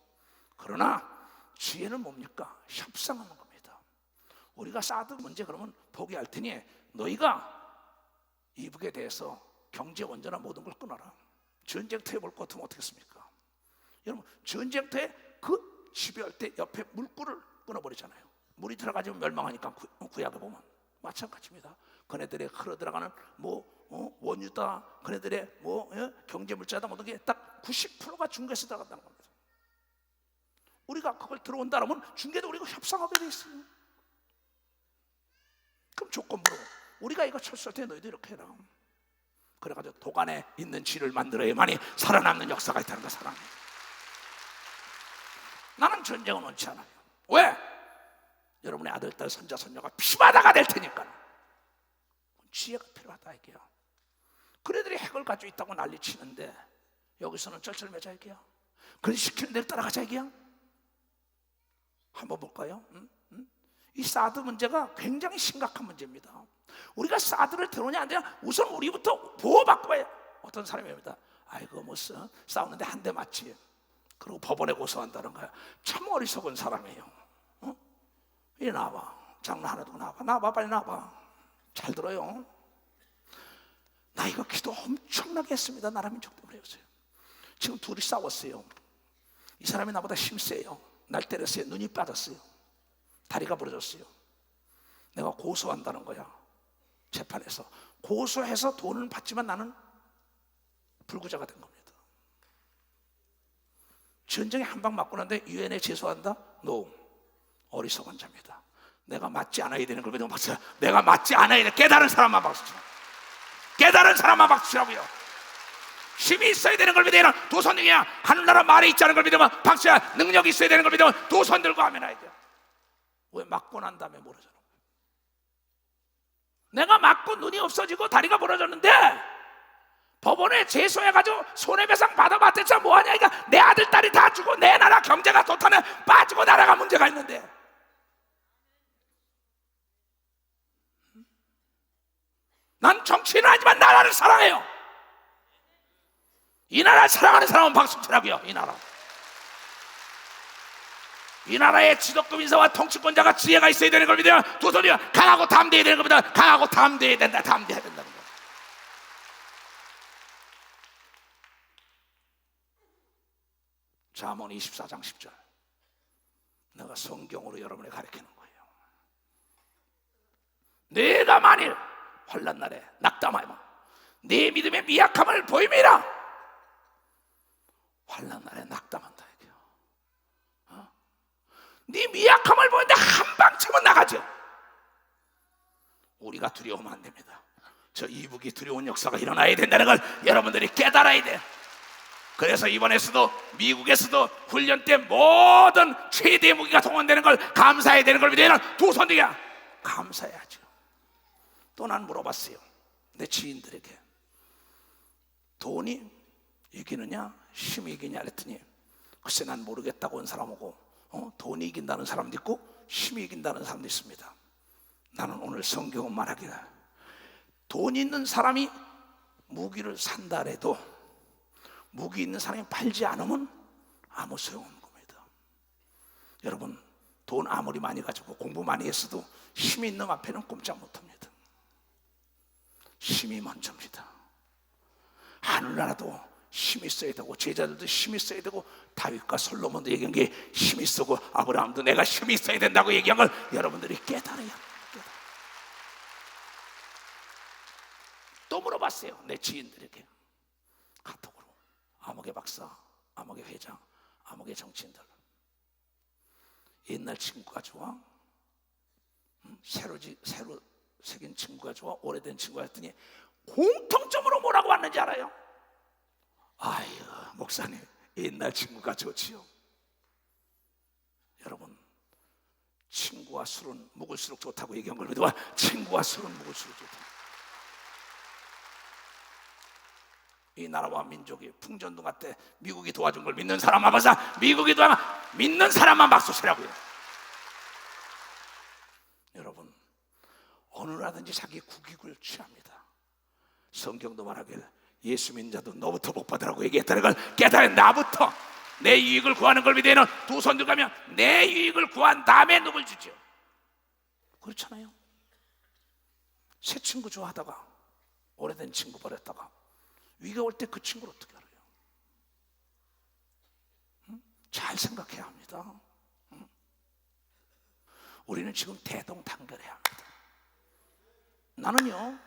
그러나 지혜는 뭡니까? 협상하는 겁니다. 우리가 사드 문제 그러면 포기할 테니 너희가 이북에 대해서 경제 원전이나 모든 걸 끊어라. 전쟁터에 볼 것 같으면 어떻겠습니까? 여러분, 전쟁터에 그 지배할 때 옆에 물꼬를 끊어버리잖아요. 물이 들어가지면 멸망하니까 구약에 보면 마찬가지입니다. 그네들의 흘러들어가는 원유다, 그네들의 경제 물자다 모든 게 딱 90%가 중국에서 들어간다는 겁니다. 우리가 그걸 들어온다 그러면 중국에도 우리가 협상하게 돼 있어요. 그럼 조건부로 우리가 이거 철수할 때 너희도 이렇게 해라. 그래가지고 도간에 있는 쥐를 만들어야만이 살아남는 역사가 있다는 거. 사람, 나는 전쟁은 원치 않아요. 왜? 여러분의 아들, 딸, 손자, 손녀가 피바다가 될 테니까. 지혜가 필요하다 이게요. 그래들이 핵을 가지고 있다고 난리치는데 여기서는 쩔쩔매자 이게요. 그래 시키는 대로 따라가자 이게요. 한번 볼까요? 이 사드 문제가 굉장히 심각한 문제입니다. 우리가 사드를 들어오냐 안 되냐 우선 우리부터 보호받고 봐야. 어떤 사람입니다. 아이고 뭐 싸우는데 한 대 맞지. 그리고 법원에 고소한다는 거야. 참 어리석은 사람이에요. 이리 나와봐. 장로 하나 두고 나와봐. 빨리 나와봐. 잘 들어요. 나 이거 기도 엄청나게 했습니다. 나라 민족 때문에 요새. 지금 둘이 싸웠어요. 이 사람이 나보다 힘세요. 날 때렸어요. 눈이 빠졌어요. 다리가 부러졌어요. 내가 고소한다는 거야. 재판에서 고소해서 돈은 받지만 나는 불구자가 된 겁니다. 전쟁에 한 방 맞고 난데 유엔에 제소한다? No. 어리석은 자입니다. 내가 맞지 않아야 되는 걸 믿으면 박수. 내가 맞지 않아야 돼. 깨달은 사람만 박수 쳐. 깨달은 사람만 박수 치라고요. 힘이 있어야 되는 걸 믿으면 두 손 등이야. 하늘나라 말에 있지 않은 걸 믿으면 박수야. 능력이 있어야 되는 걸 믿으면 두 손 들고 하면 해야 돼요. 왜 맞고 난 다음에 모르잖아. 내가 맞고 눈이 없어지고 다리가 부러졌는데 법원에 제소해가지고 손해배상 받아봤댔자 뭐하냐. 그러니까 내 아들 딸이 다 죽고 내 나라 경제가 도탄에 빠지고 나라가 문제가 있는데 난 정치인은 아니지만 나라를 사랑해요. 이 나라를 사랑하는 사람은 박수 치라고요. 이 나라의 지도급 인사와 통치권자가 지혜가 있어야 되는 걸 믿어요. 두 손이요. 강하고 담대해야 되는 겁니다. 강하고 담대해야 된다. 담대해야 된다는 거예요. 잠언 24장 10절. 내가 성경으로 여러분에게 가르치는 거예요. 내가 만일 환난 날에 낙담하면 네 믿음의 미약함을 보임이라. 환난 날에 낙담한다 이게요. 네 미약함을 보는데 한 방 치면 나가죠. 우리가 두려우면 안 됩니다. 저 이북이 두려운 역사가 일어나야 된다는 걸 여러분들이 깨달아야 돼. 그래서 이번에서도 미국에서도 훈련 때 모든 최대의 무기가 동원되는 걸 감사해야 되는 걸 믿어야 두 손 들게 감사해야죠. 또 난 물어봤어요. 내 지인들에게 돈이 이기느냐 힘이 이기냐 그랬더니 글쎄 난 모르겠다고 온 사람하고 돈이 이긴다는 사람도 있고 힘이 이긴다는 사람도 있습니다. 나는 오늘 성경은 말하기를 돈 있는 사람이 무기를 산다 해도 무기 있는 사람이 팔지 않으면 아무 소용없는 겁니다. 여러분 돈 아무리 많이 가지고 공부 많이 했어도 힘이 있는 앞에는 꼼짝 못합니다. 힘이 먼저입니다. 하늘나라도 힘이 있어야 되고 제자들도 힘이 있어야 되고 다윗과 솔로몬도 얘기한 게 힘이 있고 아브라함도 내가 힘이 있어야 된다고 얘기한 걸 여러분들이 깨달아야 합니다. 또 물어봤어요. 내 지인들에게 카톡으로 아무개 박사, 아무개 회장, 아무개 정치인들 옛날 친구가 좋아? 새로 새긴 친구가 좋아? 오래된 친구가 했더니 공통점으로 뭐라고 왔는지 알아요? 아유 목사님 옛날 친구가 좋지요. 여러분 친구와 술은 묵을수록 좋다고 얘기한 걸 믿어봐. 친구와 술은 묵을수록 좋다. 이 나라와 민족이 풍전등화 때 미국이 도와준 걸 믿는 사람만 봐서 미국이 도와준 믿는 사람만 박수 치라고요. 여러분 어느 나라든지 자기 국익을 취합니다. 성경도 말하길 예수 믿는 자도 너부터 복 받으라고 얘기했다는 걸 깨달아. 나부터 내 유익을 구하는 걸 믿으면 두 손 들고 가면 내 유익을 구한 다음에 누굴 주죠. 그렇잖아요. 새 친구 좋아하다가 오래된 친구 버렸다가 위기가 올 때 그 친구를 어떻게 알아요? 잘 생각해야 합니다. 우리는 지금 대동단결해야 합니다. 나는요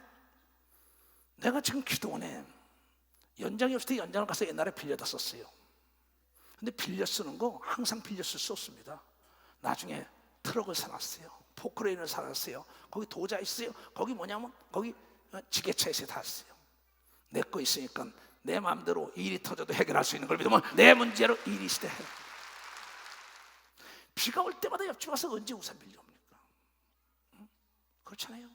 내가 지금 기도원에 연장이 없을 때 연장을 가서 옛날에 빌려다 썼어요. 근데 빌려 쓰는 거 항상 빌려 쓸 수 없습니다. 나중에 트럭을 사놨어요. 포크레인을 사놨어요. 거기 도자 있어요. 거기 뭐냐면 거기 지게차에서 다 썼어요. 내 거 있으니까 내 마음대로 일이 터져도 해결할 수 있는 걸 믿으면 내 문제로 일이 있을 때 해결. 비가 올 때마다 옆집 와서 언제 우산 빌려옵니까? 그렇잖아요.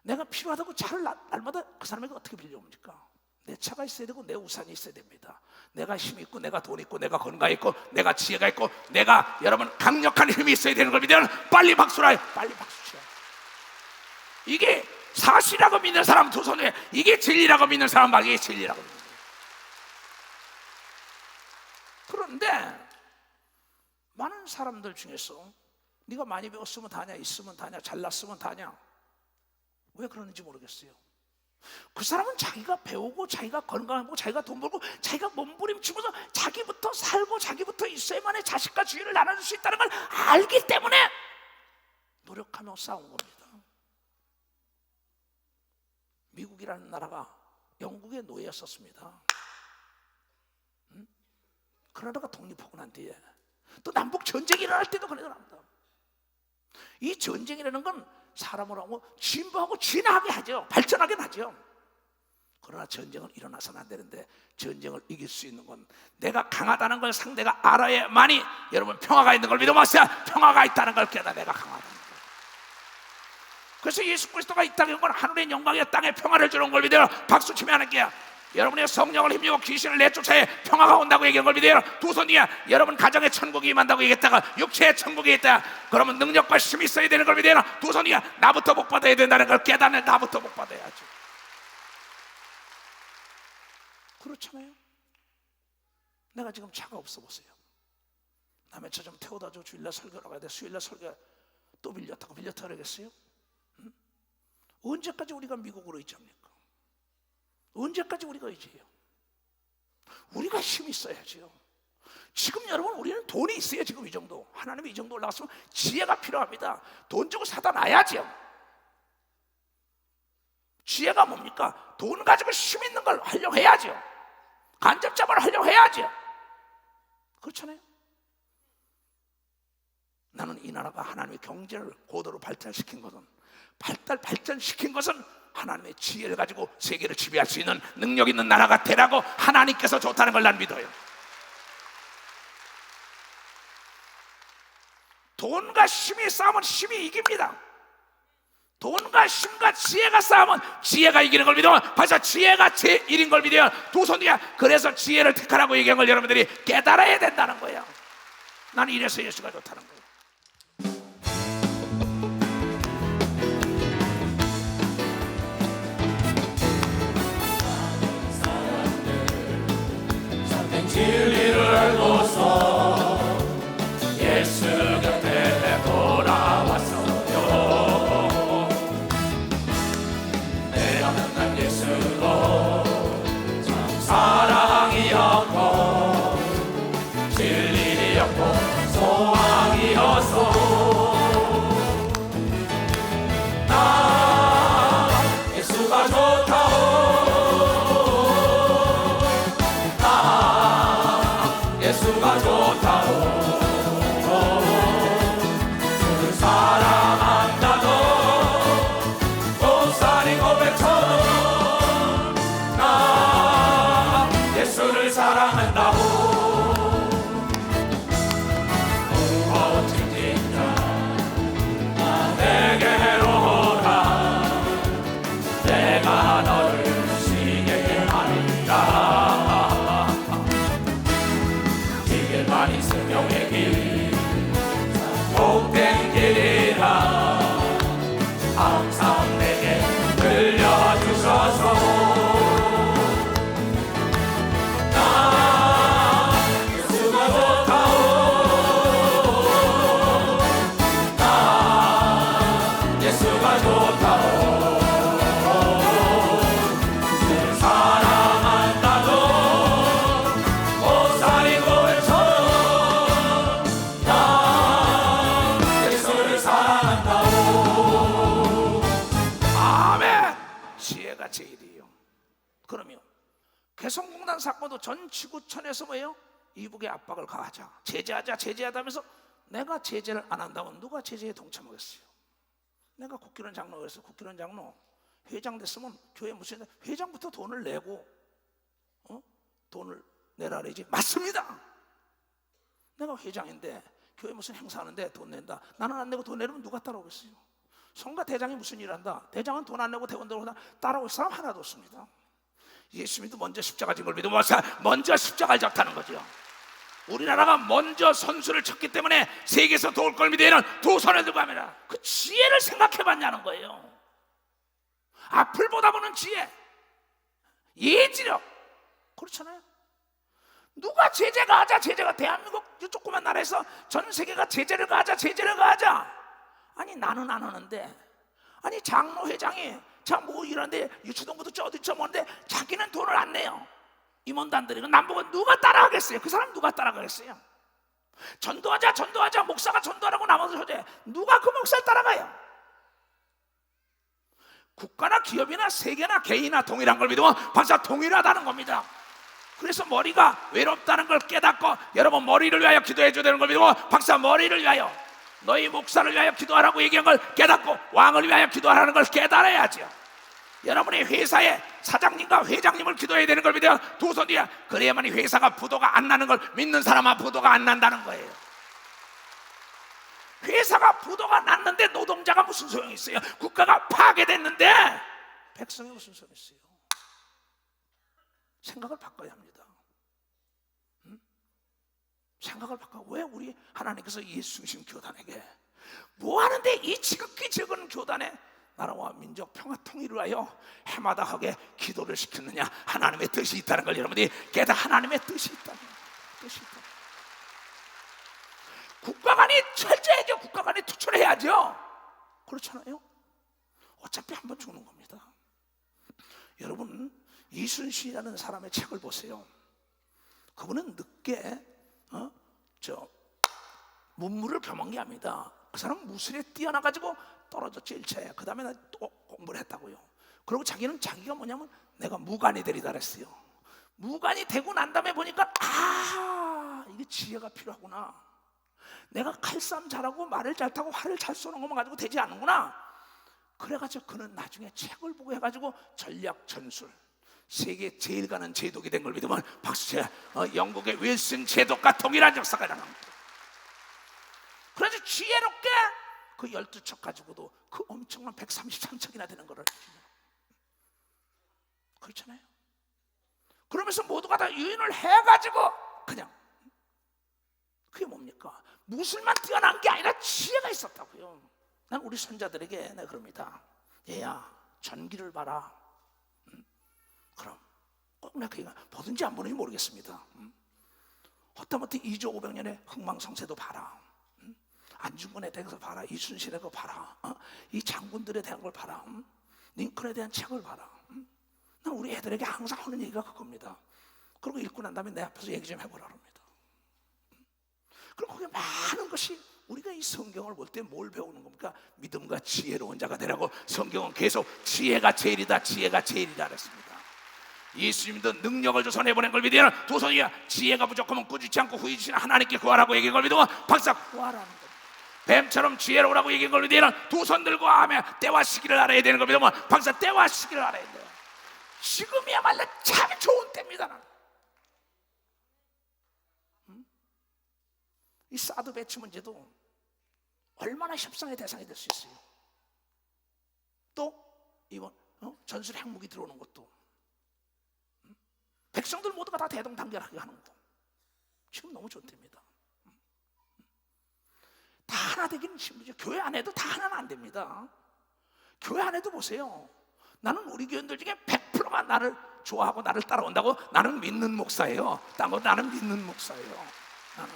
내가 필요하다고 차를 날마다 그 사람에게 어떻게 빌려옵니까? 내 차가 있어야 되고 내 우산이 있어야 됩니다. 내가 힘이 있고 내가 돈 있고 내가 건강 있고 내가 지혜가 있고 내가 여러분 강력한 힘이 있어야 되는 걸 믿으면 빨리 박수라 해. 빨리 박수 쳐. 이게 사실이라고 믿는 사람 두 손에 이게 진리라고 믿는 사람 막 이게 진리라고 믿는 거예요. 그런데 많은 사람들 중에서 네가 많이 배웠으면 다냐, 있으면 다냐, 잘났으면 다냐. 왜 그러는지 모르겠어요. 그 사람은 자기가 배우고 자기가 건강하고 자기가 돈 벌고 자기가 몸부림치면서 자기부터 살고 자기부터 있어야만이 자식과 주위를 나눠줄 수 있다는 걸 알기 때문에 노력하며 싸운 겁니다. 미국이라는 나라가 영국의 노예였었습니다. 그 나라가 독립하고 난 뒤에 또 남북 전쟁이 일어날 때도 그런 일어납니다. 이 전쟁이라는 건 사람을 하고 진보하고 진화하게 하죠. 발전하게 하죠. 그러나 전쟁은 일어나서는 안 되는데, 전쟁을 이길 수 있는 건 내가 강하다는 걸 상대가 알아야만이 여러분 평화가 있는 걸 믿어보세요. 평화가 있다는 걸 깨닫아 내가 강하다는 걸. 그래서 예수 그리스도가 이 땅에 온 건 하늘의 영광이야, 땅에 평화를 주는 걸 믿어요. 박수 치며 하는 게야. 여러분의 성령을 힘주고 귀신을 내쫓아야 평화가 온다고 얘기한 걸 믿어요. 두 손 위에 여러분 가정에 천국이 임한다고 얘기했다가 육체에 천국이 있다, 그러면 능력과 힘이 있어야 되는 걸 믿어요. 두 손 위에 나부터 복 받아야 된다는 걸 깨닫네. 나부터 복 받아야죠. 그렇잖아요. 내가 지금 차가 없어 보세요. 남의 차 좀 태워다 줘. 주일날 설교로 가야 돼. 수요일날 설교 또 빌렸다고 그러겠어요? 응? 언제까지 우리가 미국으로 있습니까? 언제까지 우리가 의지해요? 우리가 힘이 있어야죠. 지금 여러분 우리는 돈이 있어야 지금 이 정도, 하나님이 이 정도 올라갔으면 지혜가 필요합니다. 돈 주고 사다 놔야죠. 지혜가 뭡니까? 돈 가지고 힘 있는 걸 하려고 해야죠. 간접잡아를 하려고 해야죠. 그렇잖아요. 나는 이 나라가 하나님의 경제를 고도로 발전시킨 것은 하나님의 지혜를 가지고 세계를 지배할 수 있는 능력 있는 나라가 되라고 하나님께서 좋다는 걸 난 믿어요. 돈과 힘이 싸우면 힘이 이깁니다. 돈과 힘과 지혜가 싸우면 지혜가 이기는 걸 믿으면 벌써 지혜가 제1인 걸 믿어요. 두 손 위에. 그래서 지혜를 택하라고 얘기한 걸 여러분들이 깨달아야 된다는 거예요. 나는 이래서 예수가 좋다는 거예요. 진리를 알고서 예수 곁에 돌아왔어요. 내가 만난 예수로 참 사랑이었고 진리였고 소망이었어. 나 예수가 좋다오. 예수가 좋다오. 주를 사랑한다고 꽃살이 고백처럼 나 예수를 사랑한다고. 무거운 짐진자 나 내게로 오라. 내가 너를 쉬게 하리라. 길만 있으며 의 길, 복된 길이라 항상 내게 들려주셔서 나 예수가 좋다오. 나 예수가 좋다오. 주를 사랑한다고 꽃살이 고백처럼 나 예수를 사랑한다고. 아멘. 지혜가 제일이에요. 그러면 개성공단 사건도 전 지구촌에서 뭐예요? 이북의 압박을 가하자, 제재하다면서 내가 제재를 안 한다면 누가 제재에 동참하겠어요? 내가 국기론 장로가 있어. 국기론 장로 회장 됐으면 교회 무슨 회장부터 돈을 내고 돈을 내라 그러지. 맞습니다. 내가 회장인데 교회 무슨 행사하는데 돈 낸다. 나는 안 내고 돈 내면 누가 따라오겠어요? 성가 대장이 무슨 일 한다. 대장은 돈 안 내고 대원대로 따라올 사람 하나도 없습니다. 예수님도 먼저 십자가 진 걸 믿으면 먼저 십자가를 졌다는 거죠. 우리나라가 먼저 선수를 쳤기 때문에 세계에서 도울 걸 믿으면 두 손을 들고 하면 그 지혜를 생각해 봤냐는 거예요. 앞을 보다 보는 지혜, 예지력. 그렇잖아요. 누가 제재 가하자, 제재가 대한민국 이 조그만 나라에서 전 세계가 제재를 가하자, 제재를 가하자. 아니 나는 안 하는데, 아니 장로 회장이 자 뭐 이런데 유치동부도 저 어디 저 뭔데 자기는 돈을 안 내요. 임원도 안 드리고 남보고 누가 따라가겠어요? 그 사람 누가 따라가겠어요? 전도하자, 전도하자, 목사가 전도하라고 나머지 소재 누가 그 목사를 따라가요? 국가나 기업이나 세계나 개인이나 동일한 걸 믿으면 박사 동일하다는 겁니다. 그래서 머리가 외롭다는 걸 깨닫고 여러분 머리를 위하여 기도해 줘야 되는 걸 믿고 박사 머리를 위하여 너희 목사를 위하여 기도하라고 얘기한 걸 깨닫고 왕을 위하여 기도하라는 걸 깨달아야죠. 여러분이 회사의 사장님과 회장님을 기도해야 되는 걸 믿어요. 두 손 뒤에 그래야만이 회사가 부도가 안 나는 걸 믿는 사람은 부도가 안 난다는 거예요. 회사가 부도가 났는데 노동자가 무슨 소용이 있어요? 국가가 파괴됐는데 백성이 무슨 소용이 있어요? 생각을 바꿔야 합니다. 생각을 바꿔. 왜 우리 하나님께서 이 중심 교단에게 뭐 하는데 이 지극히 적은 교단에 나라와 민족 평화 통일을 위하여 해마다 하게 기도를 시켰느냐? 하나님의 뜻이 있다는 걸 여러분들이 깨닫. 하나님의 뜻이 있다는 뜻이 있다. 국가관이 철저하게 국가관이 투철해야죠. 그렇잖아요. 어차피 한번 죽는 겁니다. 여러분 이순신이라는 사람의 책을 보세요. 그분은 늦게 문물을 겸한게합니다. 그 사람은 무술에 뛰어나가지고 떨어졌죠 1차에. 그 다음에 또 공부를 했다고요. 그리고 자기는 자기가 뭐냐면 내가 무관이 되리다 그랬어요. 무관이 되고 난 다음에 보니까 이게 지혜가 필요하구나. 내가 칼싸움 잘하고 말을 잘 타고 활을 잘 쏘는 것만 가지고 되지 않는구나. 그래가지고 그는 나중에 책을 보고 해가지고 전략 전술 세계 제일 가는 제독이 된 걸 믿으면 박수쳐. 영국의 윌슨 제독과 동일한 역사가 일어납니다. 그래서 지혜롭게 그 12척 가지고도 그 엄청난 133척이나 되는 거를 그렇잖아요. 그러면서 모두가 다 유인을 해가지고 그냥 그게 뭡니까? 무술만 뛰어난 게 아니라 지혜가 있었다고요. 난 우리 손자들에게 내가 그럽니다. 얘야 전기를 봐라. 그럼 꼭 내가 그가 보든지 안 보는지 모르겠습니다. 허타못해 2조 500년의 흥망성쇠도 봐라. 안중근에 대해서 봐라. 이순신에 거 봐라. 이 장군들에 대한 걸 봐라. 링컨에 대한 책을 봐라. 난 우리 애들에게 항상 하는 얘기가 그겁니다. 그리고 읽고 난 다음에 내 앞에서 얘기 좀 해보라 합니다. 그럼 거기에 많은 것이 우리가 이 성경을 볼 때 뭘 배우는 겁니까? 믿음과 지혜로운 자가 되라고 성경은 계속 지혜가 제일이다, 지혜가 제일이다 그랬습니다. 예수님도 능력을 줘서 내보낸 걸 믿으면 두 손이야. 지혜가 부족하면 꾸짖지 않고 후히 주시는 하나님께 구하라고 얘기한 걸 믿으면 박사 구하라는 겁니다. 뱀처럼 지혜로우라고 얘기한 걸 믿으면 두 손 들고 하며 때와 시기를 알아야 되는 걸 믿으면 박사 때와 시기를 알아야 돼요. 지금이야말로 참 좋은 때입니다. 이 사드 배치 문제도 얼마나 협상의 대상이 될 수 있어요. 또 이번 전술 핵무기 들어오는 것도 백성들 모두가 다 대동단결하게 하는 것도 지금 너무 좋답니다. 다 하나 되기는 힘들죠. 교회 안에도 다 하나는 안 됩니다. 교회 안에도 보세요. 나는 우리 교인들 중에 100%가 나를 좋아하고 나를 따라온다고 나는 믿는 목사예요. 나는 믿는 목사예요. 나는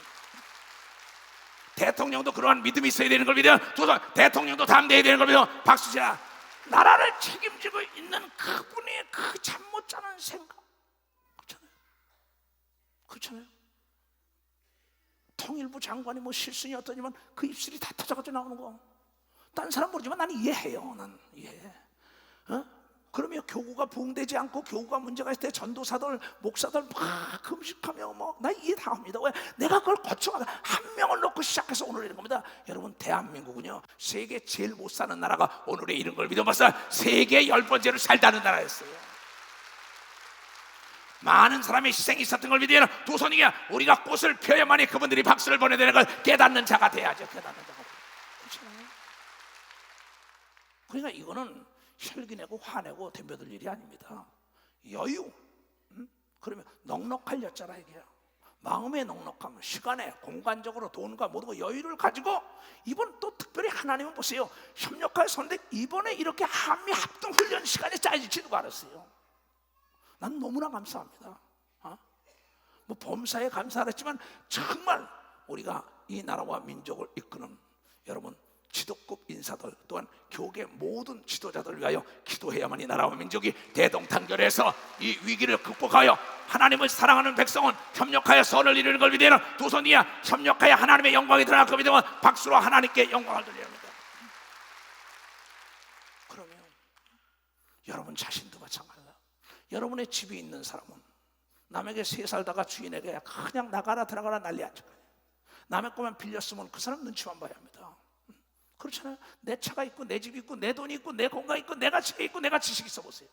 대통령도 그러한 믿음이 있어야 되는 걸 믿어요. 대통령도 담대해야 되는 걸 믿어요. 박수자 나라를 책임지고 있는 그분의 그 잠 못 자는 생각 그렇잖아요. 통일부 장관이 뭐 실sun이 어떠냐면 그 입술이 다 터져가지고 나오는 거. 딴 사람 모르지만 나는 이해해요. 난 이해해. 그러면 교구가 부흥되지 않고 교구가 문제가 있을 때 전도사들, 목사들 막 금식하며 나 이해 다 합니다. 왜? 내가 그걸 거쳐가다 한 명을 놓고 시작해서 오늘 이런 겁니다. 여러분 대한민국은요 세계 제일 못 사는 나라가 오늘의 이런 걸 믿어봤어요. 세계 10번째로 살다는 나라였어요. 많은 사람의 희생이 있었던 걸 믿으면 두 손이야 우리가 꽃을 펴야만이 그분들이 박수를 보내되는 걸 깨닫는 자가 돼야죠. 깨닫는 자가. 그렇잖아요. 그러니까 이거는 혈기내고 화내고 덤벼들 일이 아닙니다. 여유. 그러면 넉넉할 여자라 얘기해요. 마음의 넉넉함, 시간에 공간적으로 돈과 모든 여유를 가지고 이번 또 특별히 하나님은 보세요. 협력할 선대 이번에 이렇게 한미 합동 훈련 시간이 짜질지도 알았어요. 난 너무나 감사합니다. 뭐 범사에 감사했지만 정말 우리가 이 나라와 민족을 이끄는 여러분 지도급 인사들 또한 교계 모든 지도자들을 위하여 기도해야만 이 나라와 민족이 대동단결해서 이 위기를 극복하여 하나님을 사랑하는 백성은 협력하여 선을 이루는 걸 믿으면 두 손 위에 협력하여 하나님의 영광이 드러날 걸 믿으면 박수로 하나님께 영광을 돌려야 합니다. 그러면 여러분 자신도 마찬가지다. 여러분의 집이 있는 사람은 남에게 세 살다가 주인에게 그냥 나가라 들어가라 난리 안 쳐요. 남의 거만 빌렸으면 그 사람 눈치만 봐야 합니다. 그렇잖아요. 내 차가 있고 내 집이 있고 내 돈이 있고 내 공간이 있고 내가 지혜 있고 내가 지식 있어 보세요.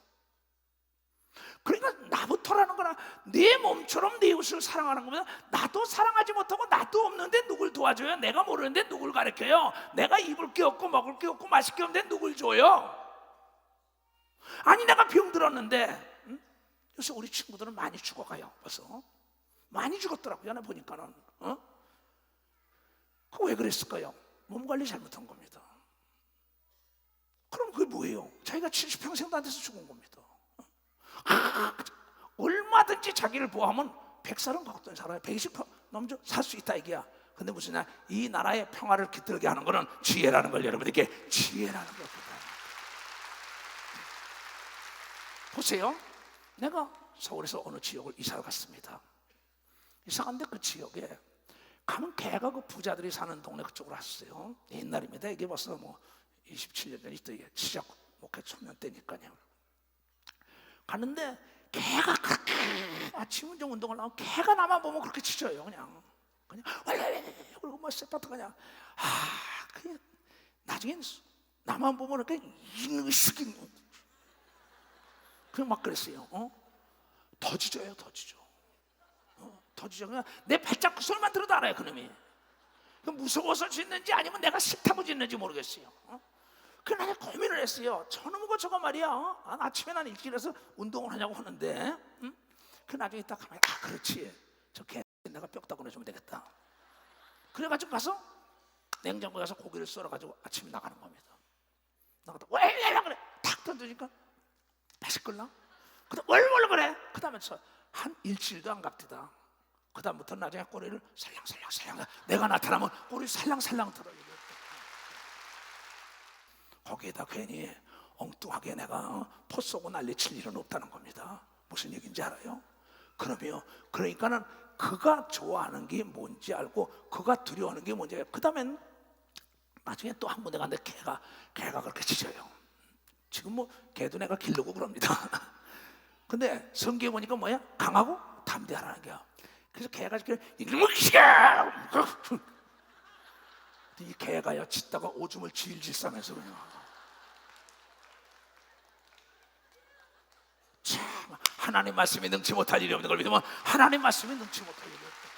그러니까 나부터라는 거나 내 몸처럼 내 이웃을 사랑하는 겁니다. 나도 사랑하지 못하고 나도 없는데 누굴 도와줘요? 내가 모르는데 누굴 가르쳐요? 내가 입을 게 없고 먹을 게 없고 마실 게 없는데 누굴 줘요? 아니 내가 병 들었는데 요새 우리 친구들은 많이 죽어가요. 벌써 많이 죽었더라고요. 나 보니까는 그거 왜 그랬을까요? 몸 관리 잘못한 겁니다. 그럼 그게 뭐예요? 자기가 70평생도 안 돼서 죽은 겁니다. 얼마든지 자기를 보호하면 100살은 갖고 살아요. 120 넘죠? 살 수 있다 이게야. 근데 무슨 이 나라의 평화를 깃들게 하는 거는 지혜라는 걸 여러분에게 지혜라는 겁니다. 보세요. 내가 서울에서 어느 지역을 이사를 갔습니다. 이상한데 그 지역에 가면 개가 그 부자들이 사는 동네 그쪽으로 왔어요. 옛날입니다. 이게 벌써 뭐 27년 전이 또 시작 목회 초년 때니까요. 갔는데 개가 그렇게 아침 운동 운동을 나오면 개가 나만 보면 그렇게 짖어요. 그냥 그리고 뭐 쇠바트 그냥 그냥 나중엔 나만 보면 이렇게 이식이 그냥 막 그랬어요. 더 짖어요, 더 짖어. 더 짖어. 그냥 내 발자국 소리만 들어도 알아요, 그놈이. 무서워서 짖는지 아니면 내가 싫다고 짖는지 모르겠어요. 그래서 나는 고민을 했어요. 저놈의 거 저거 말이야. 아침에 난 일찍 일어나서 운동을 하냐고 하는데, 그 나중에 딱 가면 그렇지. 저 개 내가 뼈다 꺼내주면 되겠다. 그래가지고 가서 냉장고에 가서 고기를 썰어가지고 아침에 나가는 겁니다. 나가다 왜 그래? 탁 던져니까 맛있걸라? 그다음 얼마나 그래? 그 다음에 한 일주일도 안 갑디다. 그 다음부터 나중에 꼬리를 살랑살랑 내가 나타나면 꼬리 살랑살랑 들어요. 거기에다 괜히 엉뚱하게 내가 포 쏘고 난리칠 일은 없다는 겁니다. 무슨 얘기인지 알아요? 그러니까는 그가 좋아하는 게 뭔지 알고 그가 두려워하는 게 뭔지 알고 그 다음엔 나중에 또 한 군데 갔는데 개가 그렇게 짖어요. 지금 뭐 개도 내가 기르고 그럽니다. 근데 성경에 보니까 뭐야? 강하고 담대하라는 거야. 그래서 개가 이 개가요 짖다가 오줌을 질질 싸면서 그냥 참 하나님 말씀이 능치 못할 일이 없는 걸 믿으면 하나님 말씀이 능치 못할 일이 없다.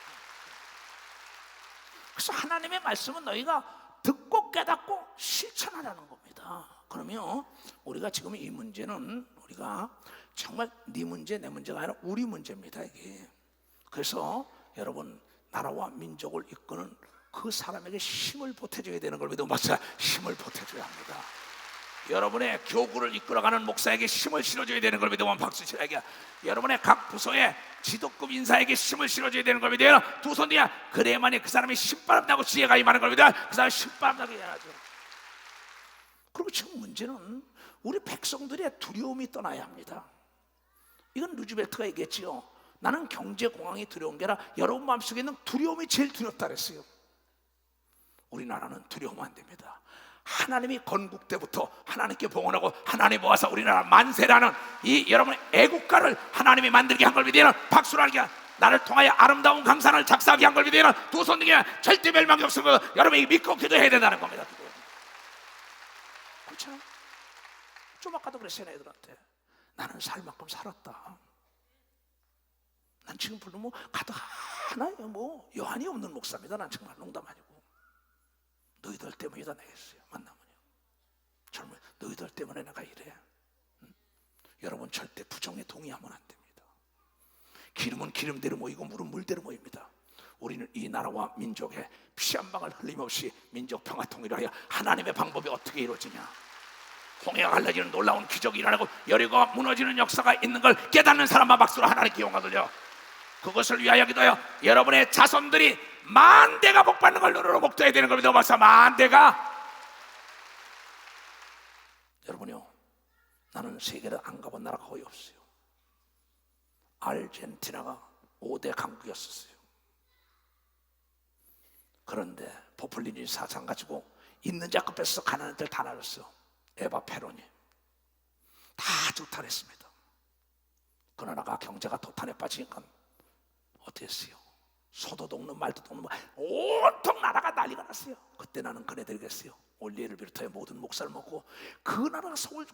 그래서 하나님의 말씀은 너희가 듣고 깨닫고 실천하라는 겁니다. 그러면 우리가 지금 이 문제는 우리가 정말 네 문제 내 문제가 아니라 우리 문제입니다 이게. 그래서 여러분 나라와 민족을 이끄는 그 사람에게 힘을 보태줘야 되는 걸 믿으면 박사 힘을 보태줘야 합니다. 여러분의 교구를 이끌어가는 목사에게 힘을 실어줘야 되는 걸 믿으면 박수 치라게. 여러분의 각 부서의 지도급 인사에게 힘을 실어줘야 되는 걸 믿어요. 두 손 뒤에 그래야만이 그 사람이 힘바람 나고 지혜가 임하는 걸 믿어요. 그 사람이 힘바람 나게 해야죠. 그리고 지금 문제는 우리 백성들의 두려움이 떠나야 합니다. 이건 루즈벨트가 얘기했지요. 나는 경제공황이 두려운 게 아니라 여러분 마음속에 있는 두려움이 제일 두렵다 그랬어요. 우리나라는 두려우면 안 됩니다. 하나님이 건국 때부터 하나님께 봉헌하고 하나님 모아서 우리나라 만세라는 이 여러분의 애국가를 하나님이 만들게 한 걸 믿으면 박수를 하게 나를 통하여 아름다운 강산을 작사하게 한 걸 믿으면 두 손 등에 절대 멸망이 없으면 여러분이 믿고 기도해야 된다는 겁니다. 그렇죠? 좀 아까도 그랬어요 애들한테. 나는 살 만큼 살았다. 난 지금 별로 뭐 가도 하나요 뭐 여한이 없는 목사입니다. 난 정말 농담 아니고. 너희들 때문이다 내겠어요. 만나면요. 젊은 너희들 때문에 내가 이래. 여러분 절대 부정에 동의하면 안 됩니다. 기름은 기름대로 모이고 물은 물대로 모입니다. 우리는 이 나라와 민족의 피 한 방울 흘림없이 민족 평화 통일을 하여 하나님의 방법이 어떻게 이루어지냐. 홍해가 갈라지는 놀라운 기적이 일어나고 여리고가 무너지는 역사가 있는 걸 깨닫는 사람만 박수로 하나님께 영광 돌려. 그것을 위하여 기도하여 여러분의 자손들이 만대가 복받는 걸 눈으로 목도해야 되는 겁니다. 박사, 만대가. 여러분요, 나는 세계를 안 가본 나라가 거의 없어요. 아르헨티나가 5대 강국이었어요. 그런데 포플리니 사상 가지고 있는 자급 뺏어서 가난한 데를 다 나눴어요. 에바 페로니 다 주탈했습니다. 그 나라가 경제가 도탄에 빠지니까 어떻게 했어요? 소도 돕는 말도 돕는 말, 온통 나라가 난리가 났어요. 그때 나는 그네들이겠어요. 올리에를 비롯하여 모든 목사를 먹고 그 나라가 서울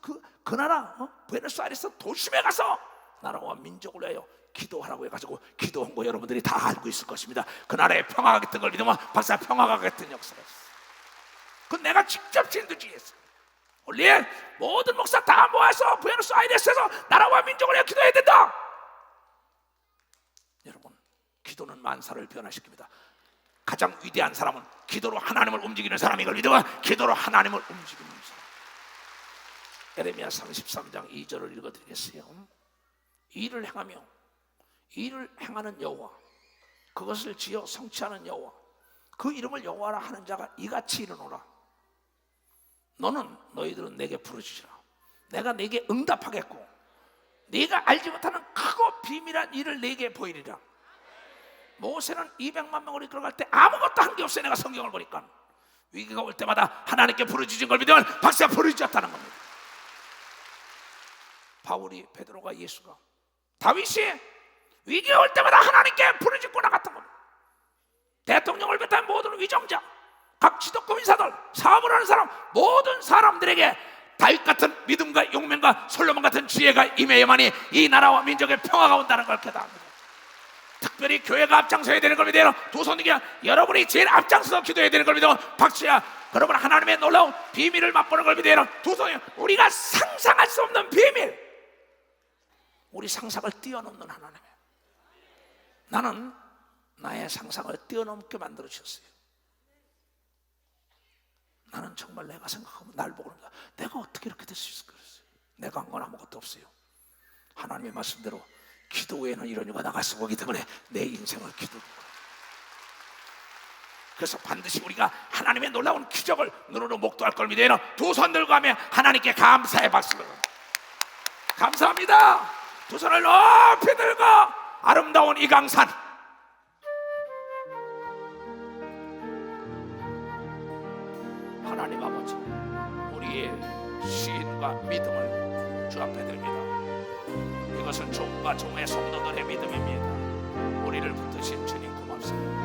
그 나라 부에노스아이레스 도심에 가서 나라와 민족을 위하여 기도하라고 해가지고 기도한 거 여러분들이 다 알고 있을 것입니다. 그 나라에 평화가 겠던 걸 믿으면 박사 평화가 겠던 역사가 있어요. 그건 내가 직접 진두지휘했어요. 올리에 모든 목사 다 모아서 부에노스아이레스에서 나라와 민족을 위하여 기도해야 된다. 여러분, 기도는 만사를 변화시킵니다. 가장 위대한 사람은 기도로 하나님을 움직이는 사람이 걸 믿으면 기도로 하나님을 움직이는 사람. 에레미야 33장 2절을 읽어드리겠어요. 일을 행하며 일을 행하는 여호와, 그것을 지어 성취하는 여호와, 그 이름을 여호와라 하는 자가 이같이 이르노라. 너는 너희들은 내게 부르짖으라. 내가 내게 응답하겠고 네가 알지 못하는 크고 비밀한 일을 내게 보이리라. 모세는 200만 명을 이끌어갈 때 아무것도 한 게 없어요. 내가 성경을 보니까 위기가 올 때마다 하나님께 부르짖은 걸 믿으면 박사 부르짖었다는 겁니다. 바울이, 베드로가, 예수가, 다윗이 위기가 올 때마다 하나님께 부르짖고 나갔던 겁니다. 대통령을 비롯한 모든 위정자, 각 지도급 인사들, 사업을 하는 사람, 모든 사람들에게 다윗 같은 믿음과 용맹과 솔로몬 같은 지혜가 임해야만이 이 나라와 민족의 평화가 온다는 걸 깨달습니다. 특별히 교회가 앞장서야 되는 걸 믿어요. 두 손이야 여러분이 제일 앞장서서 기도해야 되는 걸 믿어. 박수야. 여러분 하나님의 놀라운 비밀을 맛보는 걸 믿어요. 두 손이 우리가 상상할 수 없는 비밀, 우리 상상을 뛰어넘는 하나님. 나는 나의 상상을 뛰어넘게 만들어 주셨어요. 나는 정말 내가 생각하면 날 보고 내가 어떻게 이렇게 될 수 있을까? 내가 한 건 아무것도 없어요. 하나님의 말씀대로 기도 외에는 이런 이유가 나갈 수 없기 때문에 내 인생을 기도로. 그래서 반드시 우리가 하나님의 놀라운 기적을 눈으로 목도할 걸 믿어요. 두 손 들고 하며 하나님께 감사의 박수를. 감사합니다. 두 손을 높이 들고 아름다운 이 강산, 하나님 아버지, 우리의 시인과 믿음을 주 앞에 드립니다. 이것은 종과 종의 성도들의 믿음입니다. 우리를 붙드신 주님 고맙습니다.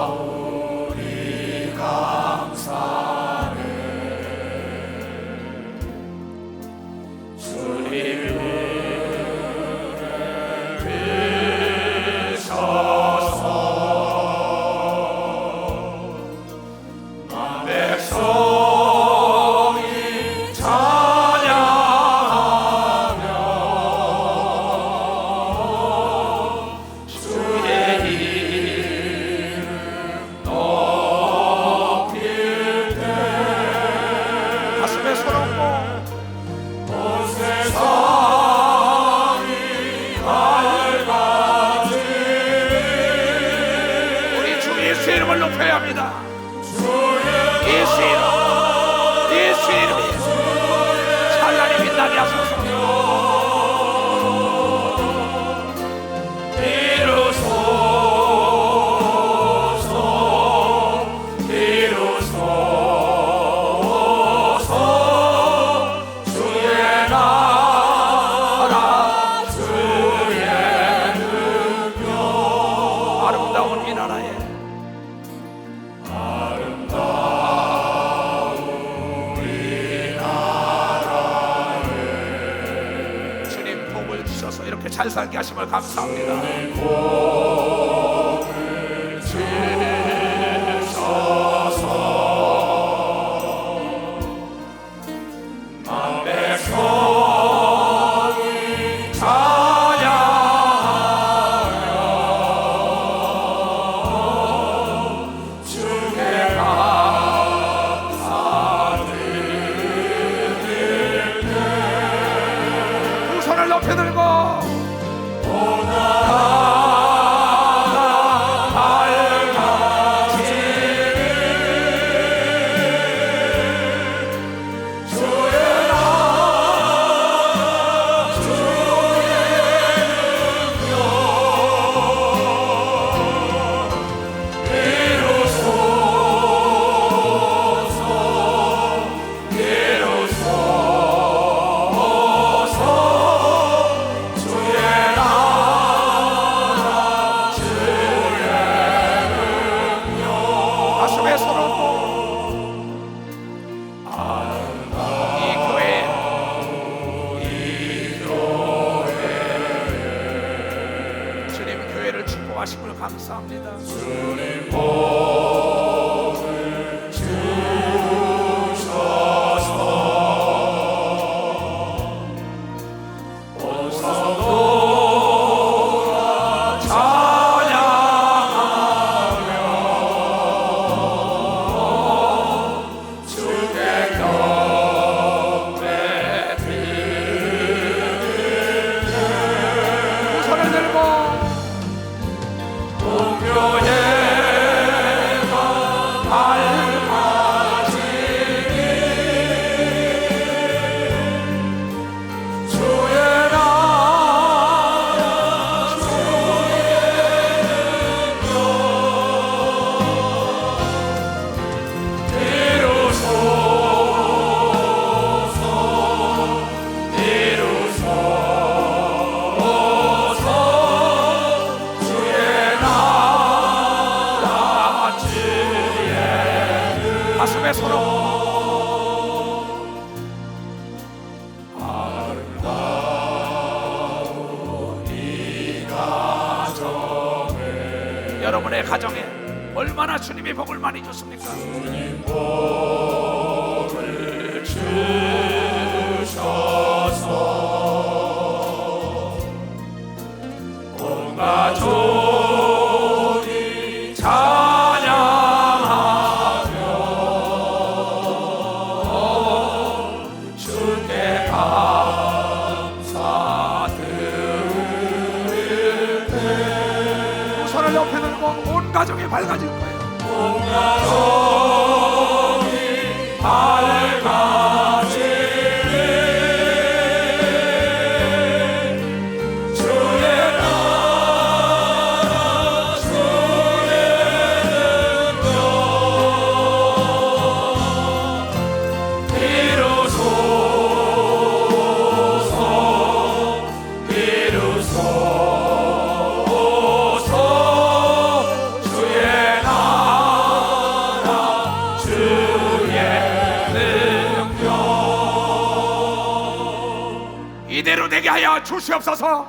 아름다운 이 강산에 주님을 비춰서 백성이 찬양하며 주의 이름 높일 때 가슴에 손 얹고 온 세상이 밝아지 우리 주 예수 이름을 높여야 합니다. 예수 이름, 예수 이름이 찬란히 빛나게 하소서. 이루소서 주의 나라 주의 능력 아름다운 이 나라에 주님 복을 주셔서 이렇게 잘 살게 하심을 감사합니다. 백성이 찬양하며 주의 감사 드릴 때 손을 높이 들고 가슴에 손을 얹고 이 교회 주님 교회를 축복하심을 감사합니다. 주님 복을 주셔서 온 성도가 찬양하며 주께 경배 드리네. 손을 들고 공교회가 밝아지니 주의 나라 주의 능력 이루소서 주의 나라 주의 가슴에 손을 아름다운 이 가정에 여러분의 가정에 얼마나 주님의 복을 많이 줬습니까? 주님 복을 주셔서 온 가족이 찬양하며 주께 감사드릴 때 손을 옆에 들고 온 가정이 밝아질 거예요. 온 가정이 밝아지네. 주의 나라 주의 능력 이루소서 이루소서 주의 나라 주의 능력 이대로 되게 하여 주시옵소서.